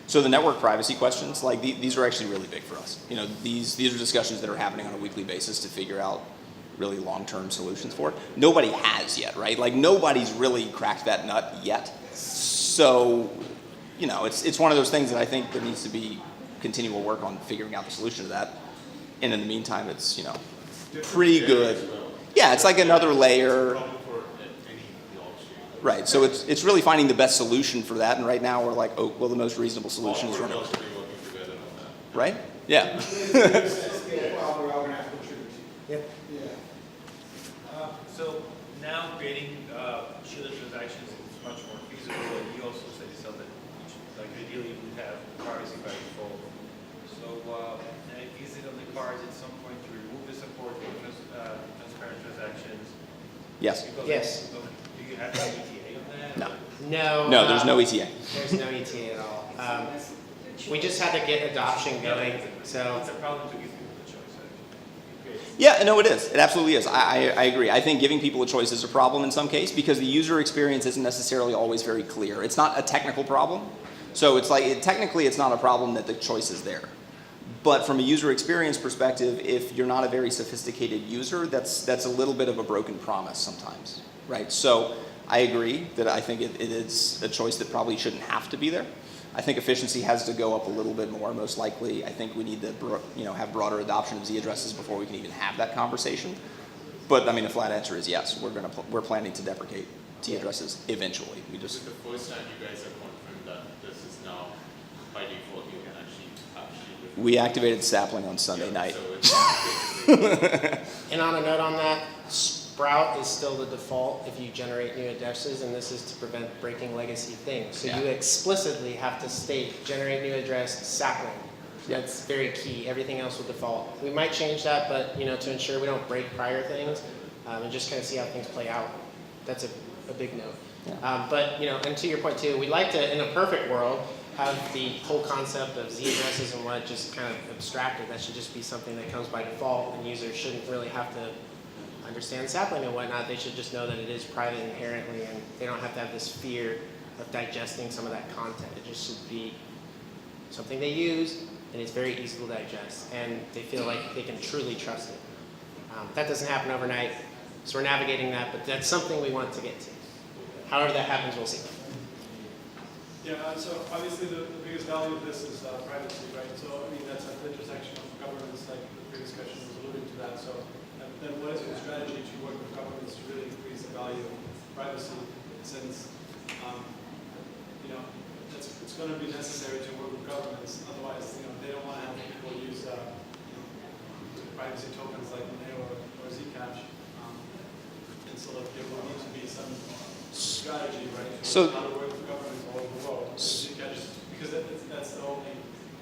So the network privacy questions, like these are actually really big for us. These are discussions that are happening on a weekly basis to figure out really long-term solutions for it. Nobody has yet, right? Like nobody's really cracked that nut yet. So, it's one of those things that I think there needs to be continual work on figuring out the solution to that. And in the meantime, it's, pretty good. Yeah, it's like another layer. Right, so it's really finding the best solution for that, and right now we're like, oh, well, the most reasonable solution is running. Right? Yeah. So now creating shielded transactions is much more feasible, and you also said yourself that ideally you would have privacy by default. So is it on the cards at some point to remove the support for transparent transactions? Yes. yes. Do you have an ETA on that? No. No. No, there's no ETA. There's no ETA at all. We just had to get adoption going. So It's a problem to give people the choice, actually. Yeah, no, it is. It absolutely is. I agree. I think giving people a choice is a problem in some case because the user experience isn't necessarily always very clear. It's not a technical problem. So it's like, technically it's not a problem that the choice is there. But from a user experience perspective, if you're not a very sophisticated user, that's a little bit of a broken promise sometimes, right? So I agree that I think it is a choice that probably shouldn't have to be there. I think efficiency has to go up a little bit more, most likely. I think we need to have broader adoption of Z addresses before we can even have that conversation. But I mean, the flat answer is yes. We're planning to deprecate addresses eventually. We This just is the first time you guys have confirmed that this is now by default you can actually we activated Sapling on Sunday night. So it's basically And on a note on that, Sprout is still the default if you generate new addresses, and this is to prevent breaking legacy things. So Yeah. you explicitly have to state generate new address Sapling. Yeah. That's very key. Everything else will default. We might change that, but to ensure we don't break prior things and just kind of see how things play out. That's a big note. Yeah. But and to your point too, we'd like to, in a perfect world, have the whole concept of Z addresses and what just kind of abstracted. That should just be something that comes by default, and users shouldn't really have to understand Sapling and whatnot. They should just know that it is private inherently, and they don't have to have this fear of digesting some of that content. It just should be something they use, and it's very easy to digest, and they feel like they can truly trust it. That doesn't happen overnight, so we're navigating that, but that's something we want to get to. However that happens, we'll see. Yeah, so obviously the biggest value of this is privacy, right? So I mean that's at the intersection of governments, like the previous discussion was alluding to that. So then what is your strategy to work with governments to really increase the value of privacy, since it's going to be necessary to work with governments, otherwise they don't want to have people use privacy tokens like Monero or ZCash, and so there will need to be some strategy, right? So- how to work with governments all over the world. Because that's the only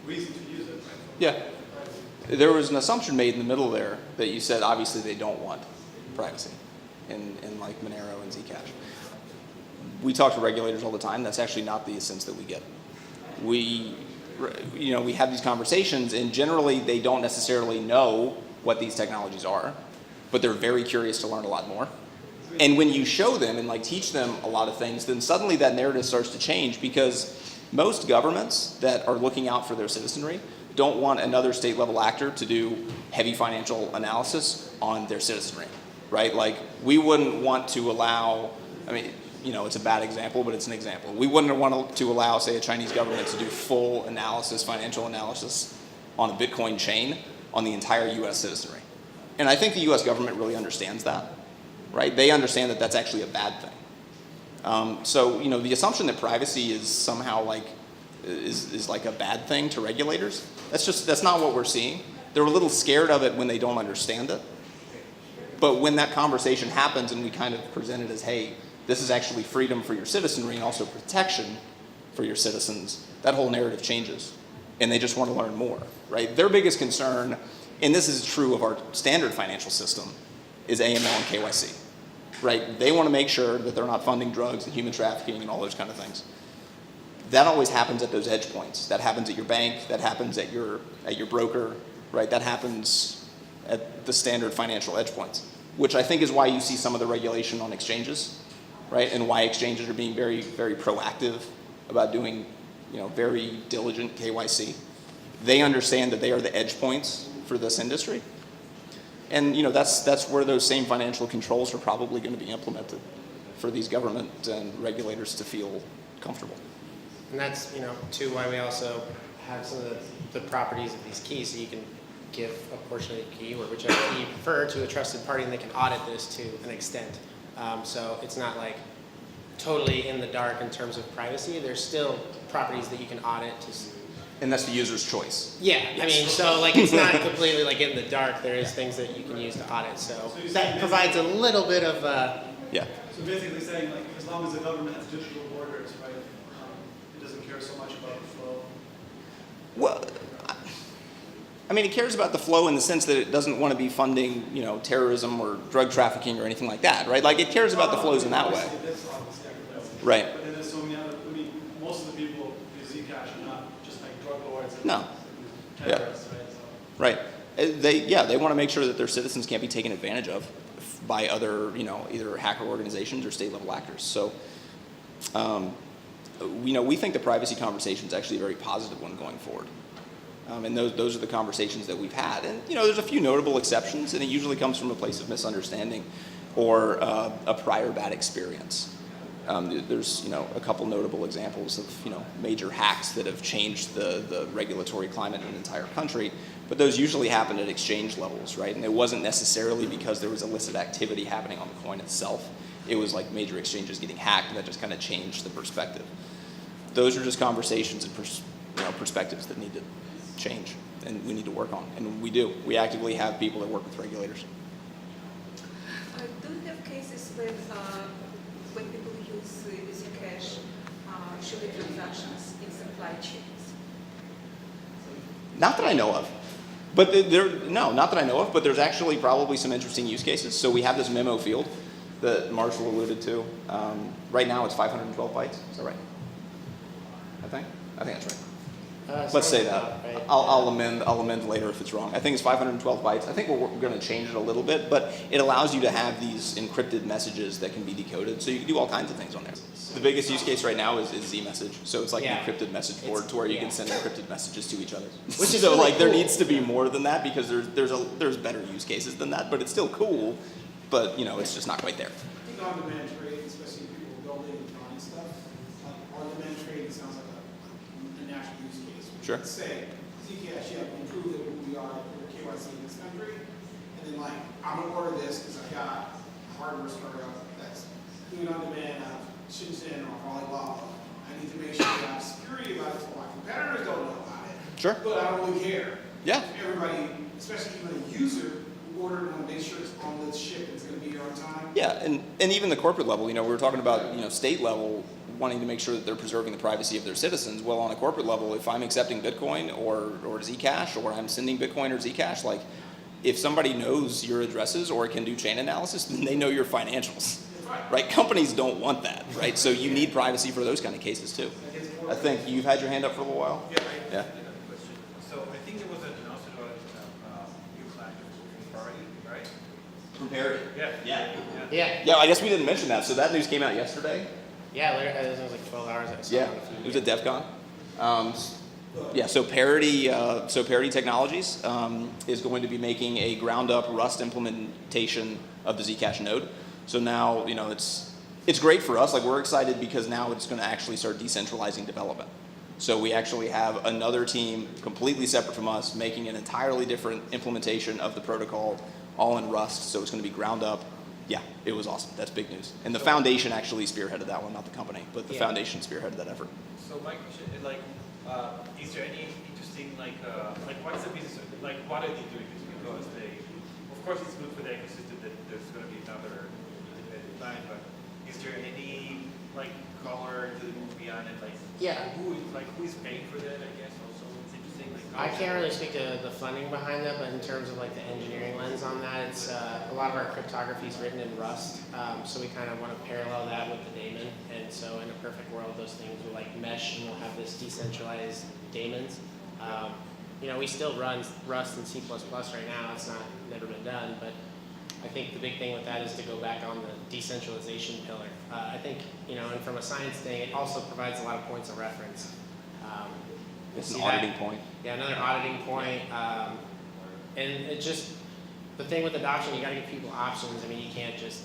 reason to use it, right? Yeah. Privacy. There was an assumption made in the middle there that you said obviously they don't want privacy in like Monero and ZCash. We talk to regulators all the time. That's actually not the sense that we get. We have these conversations, and generally they don't necessarily know what these technologies are, but they're very curious to learn a lot more. And when you show them and like teach them a lot of things, then suddenly that narrative starts to change, because most governments that are looking out for their citizenry don't want another state level actor to do heavy financial analysis on their citizenry, right? Like we wouldn't want to allow, it's a bad example, but it's an example. We wouldn't want to allow, say, a Chinese government to do full analysis, financial analysis on a Bitcoin chain on the entire US citizenry. And I think the US government really understands that, right? They understand that that's actually a bad thing. So the assumption that privacy is somehow like is like a bad thing to regulators, that's not what we're seeing. They're a little scared of it when they don't understand it. But when that conversation happens and we kind of present it as, hey, this is actually freedom for your citizenry and also protection for your citizens, that whole narrative changes. And they just want to learn more, right? Their biggest concern, and this is true of our standard financial system, is AML and KYC, right? They want to make sure that they're not funding drugs and human trafficking and all those kind of things. That always happens at those edge points. That happens at your bank, that happens at your broker, right? That happens at the standard financial edge points, which I think is why you see some of the regulation on exchanges, right? And why exchanges are being very, very proactive about doing, very diligent KYC. They understand that they are the edge points for this industry. And that's where those same financial controls are probably going to be implemented for these government and regulators to feel comfortable. And that's, too, why we also have some of the properties of these keys, so you can give a portion of the key or whichever key you prefer to a trusted party, and they can audit this to an extent. So it's not like totally in the dark in terms of privacy. There's still properties that you can audit to. And that's the user's choice. Yeah, so like it's not completely like in the dark. There is things that you can use to audit. So that provides a little bit of. Yeah. So basically saying, like, as long as the government has digital borders, right, it doesn't care so much about the flow. Well, it cares about the flow in the sense that it doesn't want to be funding, terrorism or drug trafficking or anything like that, right? Like it cares about the flows in that way. Right. But then there's so many other, most of the people who use Zcash are not just like drug lords and No. terrorists, Right. They want to make sure that their citizens can't be taken advantage of by other, either hacker organizations or state level actors. So, we think the privacy conversation is actually a very positive one going forward. And those are the conversations that we've had. And, there's a few notable exceptions, and it usually comes from a place of misunderstanding or a prior bad experience. There's, a couple notable examples of, major hacks that have changed the regulatory climate in an entire country, but those usually happened at exchange levels, right? And it wasn't necessarily because there was illicit activity happening on the coin itself. it was like major exchanges getting hacked, and that just kind of changed the perspective. Those are just conversations and perspectives that need to change, and we need to work on, and we do. We actively have people that work with regulators. Do you have cases when people use ZCash sugar transactions in supply chains? Not that I know of. But not that I know of, but there's actually probably some interesting use cases. So we have this memo field that Marshall alluded to. Right now it's 512 bytes. Is that right? I think that's right. Let's say that. Right. I'll amend later if it's wrong. I think it's 512 bytes. I think we're going to change it a little bit, but it allows you to have these encrypted messages that can be decoded. So you can do all kinds of things on there. The biggest use case right now is ZMessage. So it's like an encrypted message board to where you can send encrypted messages to each other. Which is so really like there cool. needs to be more than that, because there's better use cases than that, but it's still cool. But it's just not quite there. I think on-demand trading, especially people building and buying stuff, on-demand trading sounds like a natural use case. Sure. Let's say, ZCash, yeah, we prove that we are KYC in this country, and then like, I'm gonna order this because I've got a hardware startup that's doing on-demand out of Shenzhen or Alibaba. I need to make sure that I have security about it so my competitors don't know about it. Sure. But I don't really care. Yeah. Everybody, especially even a user, who ordered and want to make sure it's on the ship, it's gonna be here on time. Yeah, and even the corporate level, we were talking about, state level wanting to make sure that they're preserving the privacy of their citizens. Well, on a corporate level, if I'm accepting Bitcoin or Zcash, or I'm sending Bitcoin or Zcash, like, if somebody knows your addresses or can do chain analysis, then they know your financials, right? Companies don't want that, right? So you need privacy for those kind of cases too. I think you've had your hand up for a little while. Yeah. Yeah. I have a question. So I think there was an announcement about new client from Party, right? From Parity. Yeah. Yeah. I guess we didn't mention that. So that news came out yesterday. Yeah, it was like 12 hours. I saw Yeah, on a feed. it was at DEF CON. So Parity Technologies is going to be making a ground-up Rust implementation of the Zcash node. So now, it's great for us. Like, we're excited because now it's going to actually start decentralizing development. So we actually have another team completely separate from us making an entirely different implementation of the protocol, all in Rust. So it's going to be ground up. Yeah, it was awesome. That's big news. And the foundation actually spearheaded that one, not the company, but the foundation spearheaded that effort. So my question is is there any interesting what's the business, what are they doing? Because of course it's good for the ecosystem that there's going to be another independent client, but is there any color to the move beyond it? Who is paying for that? I guess also it's interesting. I can't really speak to the funding behind that, but in terms of the engineering lens on that, it's a lot of our cryptography is written in Rust, so we kind of want to parallel that with the daemon. And so in a perfect world, those things will mesh, and we'll have this decentralized daemons. We still run Rust and C++ right now. It's never been done, but I think the big thing with that is to go back on the decentralization pillar. I think, and from a science thing, it also provides a lot of points of reference. It's an auditing point. Yeah, another auditing point. And it just, the thing with adoption, you got to give people options. I mean, you can't just,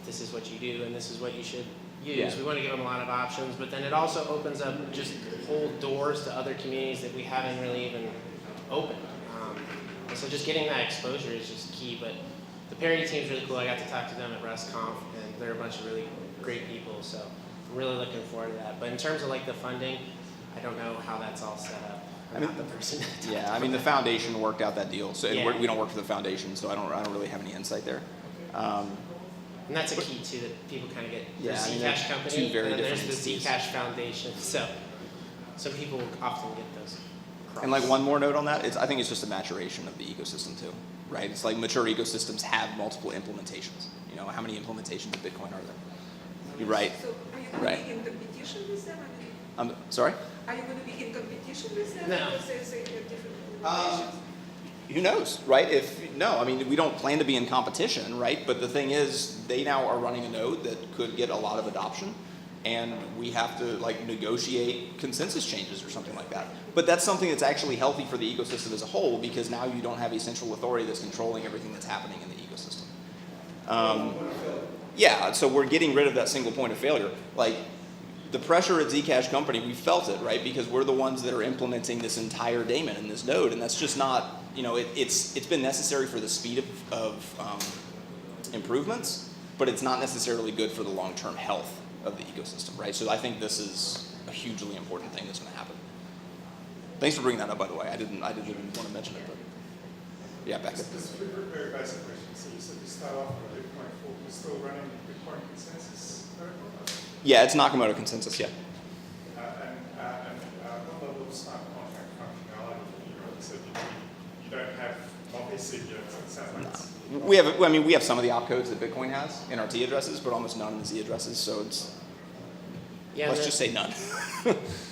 this is what you do and this is what you should use. Yeah. We want to give them a lot of options, but then it also opens up just whole doors to other communities that we haven't really even opened. And so just getting that exposure is just key. But the Parity team is really cool. I got to talk to them at RustConf, and they're a bunch of really great people. So I'm really looking forward to that. But in terms of the funding, I don't know how that's all set up. I'm not the person. Yeah, the foundation worked out that deal. So Yeah. we don't work for the foundation, so I don't really have any insight there. And that's a key too, that people kind of get the Yeah, Zcash they're company, two very and then there's different the entities. Zcash Foundation. So some people often get those. And one more note on that, I think it's just a maturation of the ecosystem too, right? It's mature ecosystems have multiple implementations. How many implementations of Bitcoin are there? You're right. So are you going to be in competition with them? Sorry? Are you going to be in competition with them? No. Because they have different implementations? Who knows, right? We don't plan to be in competition, right? But the thing is, they now are running a node that could get a lot of adoption, and we have to negotiate consensus changes or something like that. But that's something that's actually healthy for the ecosystem as a whole, because now you don't have a central authority that's controlling everything that's happening in the ecosystem. Yeah, so we're getting rid of that single point of failure. The pressure at Zcash company, we felt it, right? Because we're the ones that are implementing this entire daemon in this node, and that's just not, it's been necessary for the speed of improvements, but it's not necessarily good for the long-term health of the ecosystem, right? So I think this is a hugely important thing that's going to happen. Thanks for bringing that up, by the way. I didn't even want to mention it, but yeah, back up. This is a very basic question. So you said you start off with a Bitcoin fork. You're still running Bitcoin consensus protocol? Yeah, it's Nakamoto consensus, yeah. What level of smart contract functionality do you run? So you don't have multi-sig yet, so it sounds like it's... We have some of the opcodes that Bitcoin has in our T addresses, but almost none in the Z addresses, so it's, Yeah, let's just say none.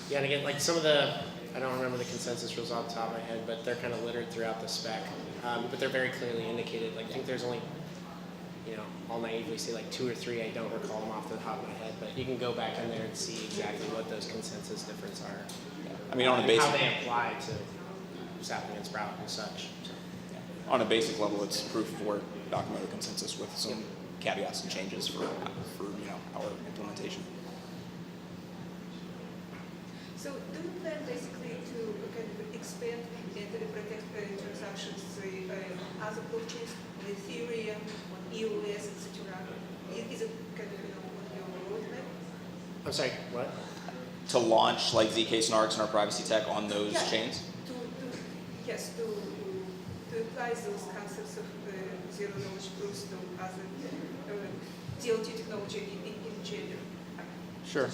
Yeah, and again, like some of the, I don't remember the consensus rules off the top of my head, but they're kind of littered throughout the spec. But they're very clearly indicated. Like I think there's only, I'll naively say like 2 or 3. I don't recall them off the top of my head, but you can go back in there and see exactly what those consensus differences are. I mean, on a and basic, how they apply to Sapling and Sprout and such. So. on a basic level, it's proof of work Nakamoto consensus with some caveats and changes for our implementation. So do you plan basically to kind of expand and protect transactions other blockchains on Ethereum, on EOS, etc.? Is it kind of on your roadmap? I'm sorry, what? To launch like ZK Snarks and our privacy tech on those chains? To apply those concepts of zero knowledge proofs to other DLT technology in general. Sure.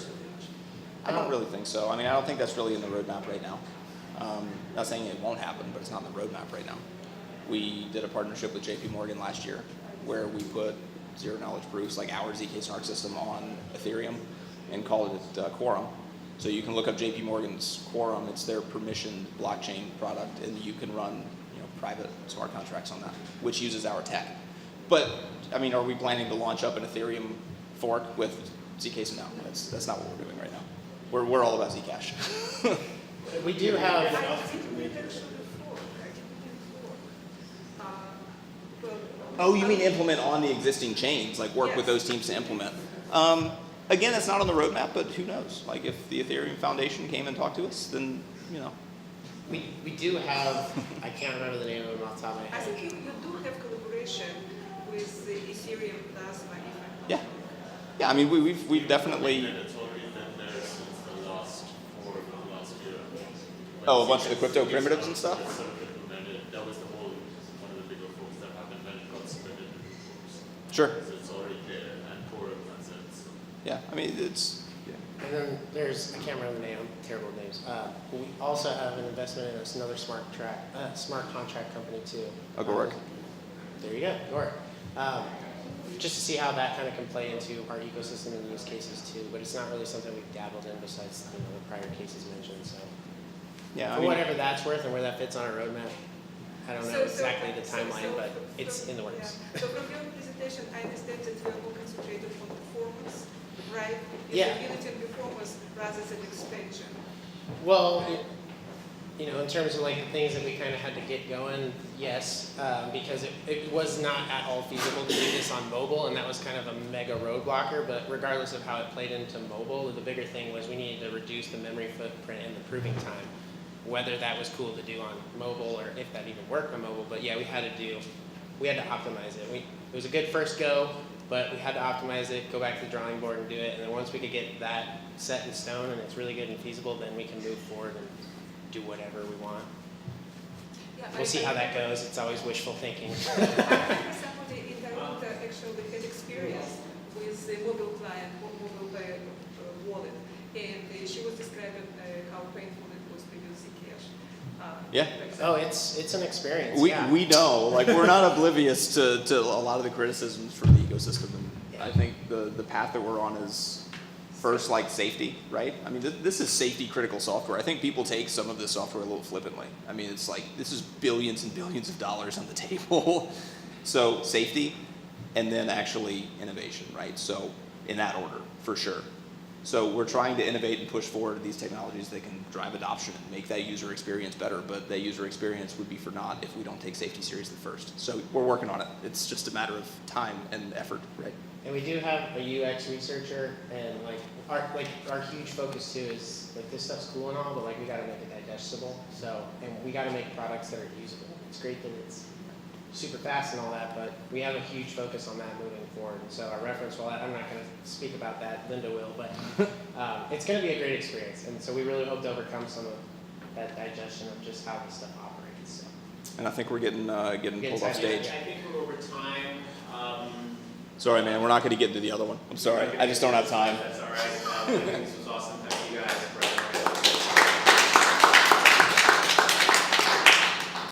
I don't really think so. I mean, I don't think that's really in the roadmap right now. Not saying it won't happen, but it's not in the roadmap right now. We did a partnership with JP Morgan last year where we put zero knowledge proofs like our ZK Snark system on Ethereum and called it Quorum. So you can look up JP Morgan's Quorum. It's their permissioned blockchain product, and you can run private smart contracts on that, which uses our tech. But I mean, are we planning to launch up an Ethereum fork with ZK? No, that's not what we're doing right now. We're all about ZCash. We do have. Oh, you mean implement on the existing chains, like work with those teams to implement? Again, that's not on the roadmap, but who knows? Like if the Ethereum Foundation came and talked to us, then We do have, I can't remember the name of them off the top of my I head. think you do have collaboration with the Ethereum Plasma. Yeah. Yeah, I mean, we've definitely... It's already been there since the last year. Oh, a bunch of the crypto primitives and stuff? Sort of implemented. That was one of the bigger forks that happened when it got split into forks. Sure. So it's already there, and Quorum has it. So. Yeah, I mean, it's... And then there's, I can't remember the name, I'm terrible with names. We also have an investment in another smart contract company too. Agoric. There you go, Agoric. Just to see how that kind of can play into our ecosystem and use cases too, but it's not really something we've dabbled in besides the prior cases mentioned. So Yeah, for whatever that's worth and where that fits on our roadmap, I don't know exactly the so timeline, but it's in the works. Yeah. So from your presentation, I understand that you are more concentrated on performance, right? Yeah. Usability and performance rather than expansion. Well, in terms of like the things that we kind of had to get going, yes, because it was not at all feasible to do this on mobile, and that was kind of a mega roadblocker. But regardless of how it played into mobile, the bigger thing was we needed to reduce the memory footprint and the proving time. Whether that was cool to do on mobile or if that even worked on mobile, but yeah, we had to optimize it. It was a good first go, but we had to optimize it, go back to the drawing board and do it. And then once we could get that set in stone and it's really good and feasible, then we can move forward and do whatever we want. Yeah, We'll see how that goes. It's always wishful thinking. I remember somebody in Toronto actually had experience with the mobile client, mobile wallet, and she was describing how painful it was to use ZCash. Yeah. Oh, it's an experience. We know, like we're not oblivious to a lot of the criticisms from the ecosystem. And I think the path that we're on is first like safety, right? I mean, this is safety critical software. I think people take some of this software a little flippantly. I mean, it's like this is billions and billions of dollars on the table. So safety, and then actually innovation, right? So in that order, for sure. So we're trying to innovate and push forward these technologies that can drive adoption and make that user experience better, but that user experience would be for naught if we don't take safety seriously first. So we're working on it. It's just a matter of time and effort, right? And we do have a UX researcher, and our huge focus too is like this stuff's cool and all, but like we got to make it digestible. So and we got to make products that are usable. It's great that it's super fast and all that, but we have a huge focus on that moving forward. And so our reference, well, I'm not going to speak about that, Linda will, but it's going to be a great experience. And so we really hope to overcome some of that digestion of just how this stuff operates. So. And I think we're getting pulled off excited. stage. I think we're over time. Sorry, man, we're not going to get into the other one. I'm sorry, I just don't have time. That's all right. I think this was awesome.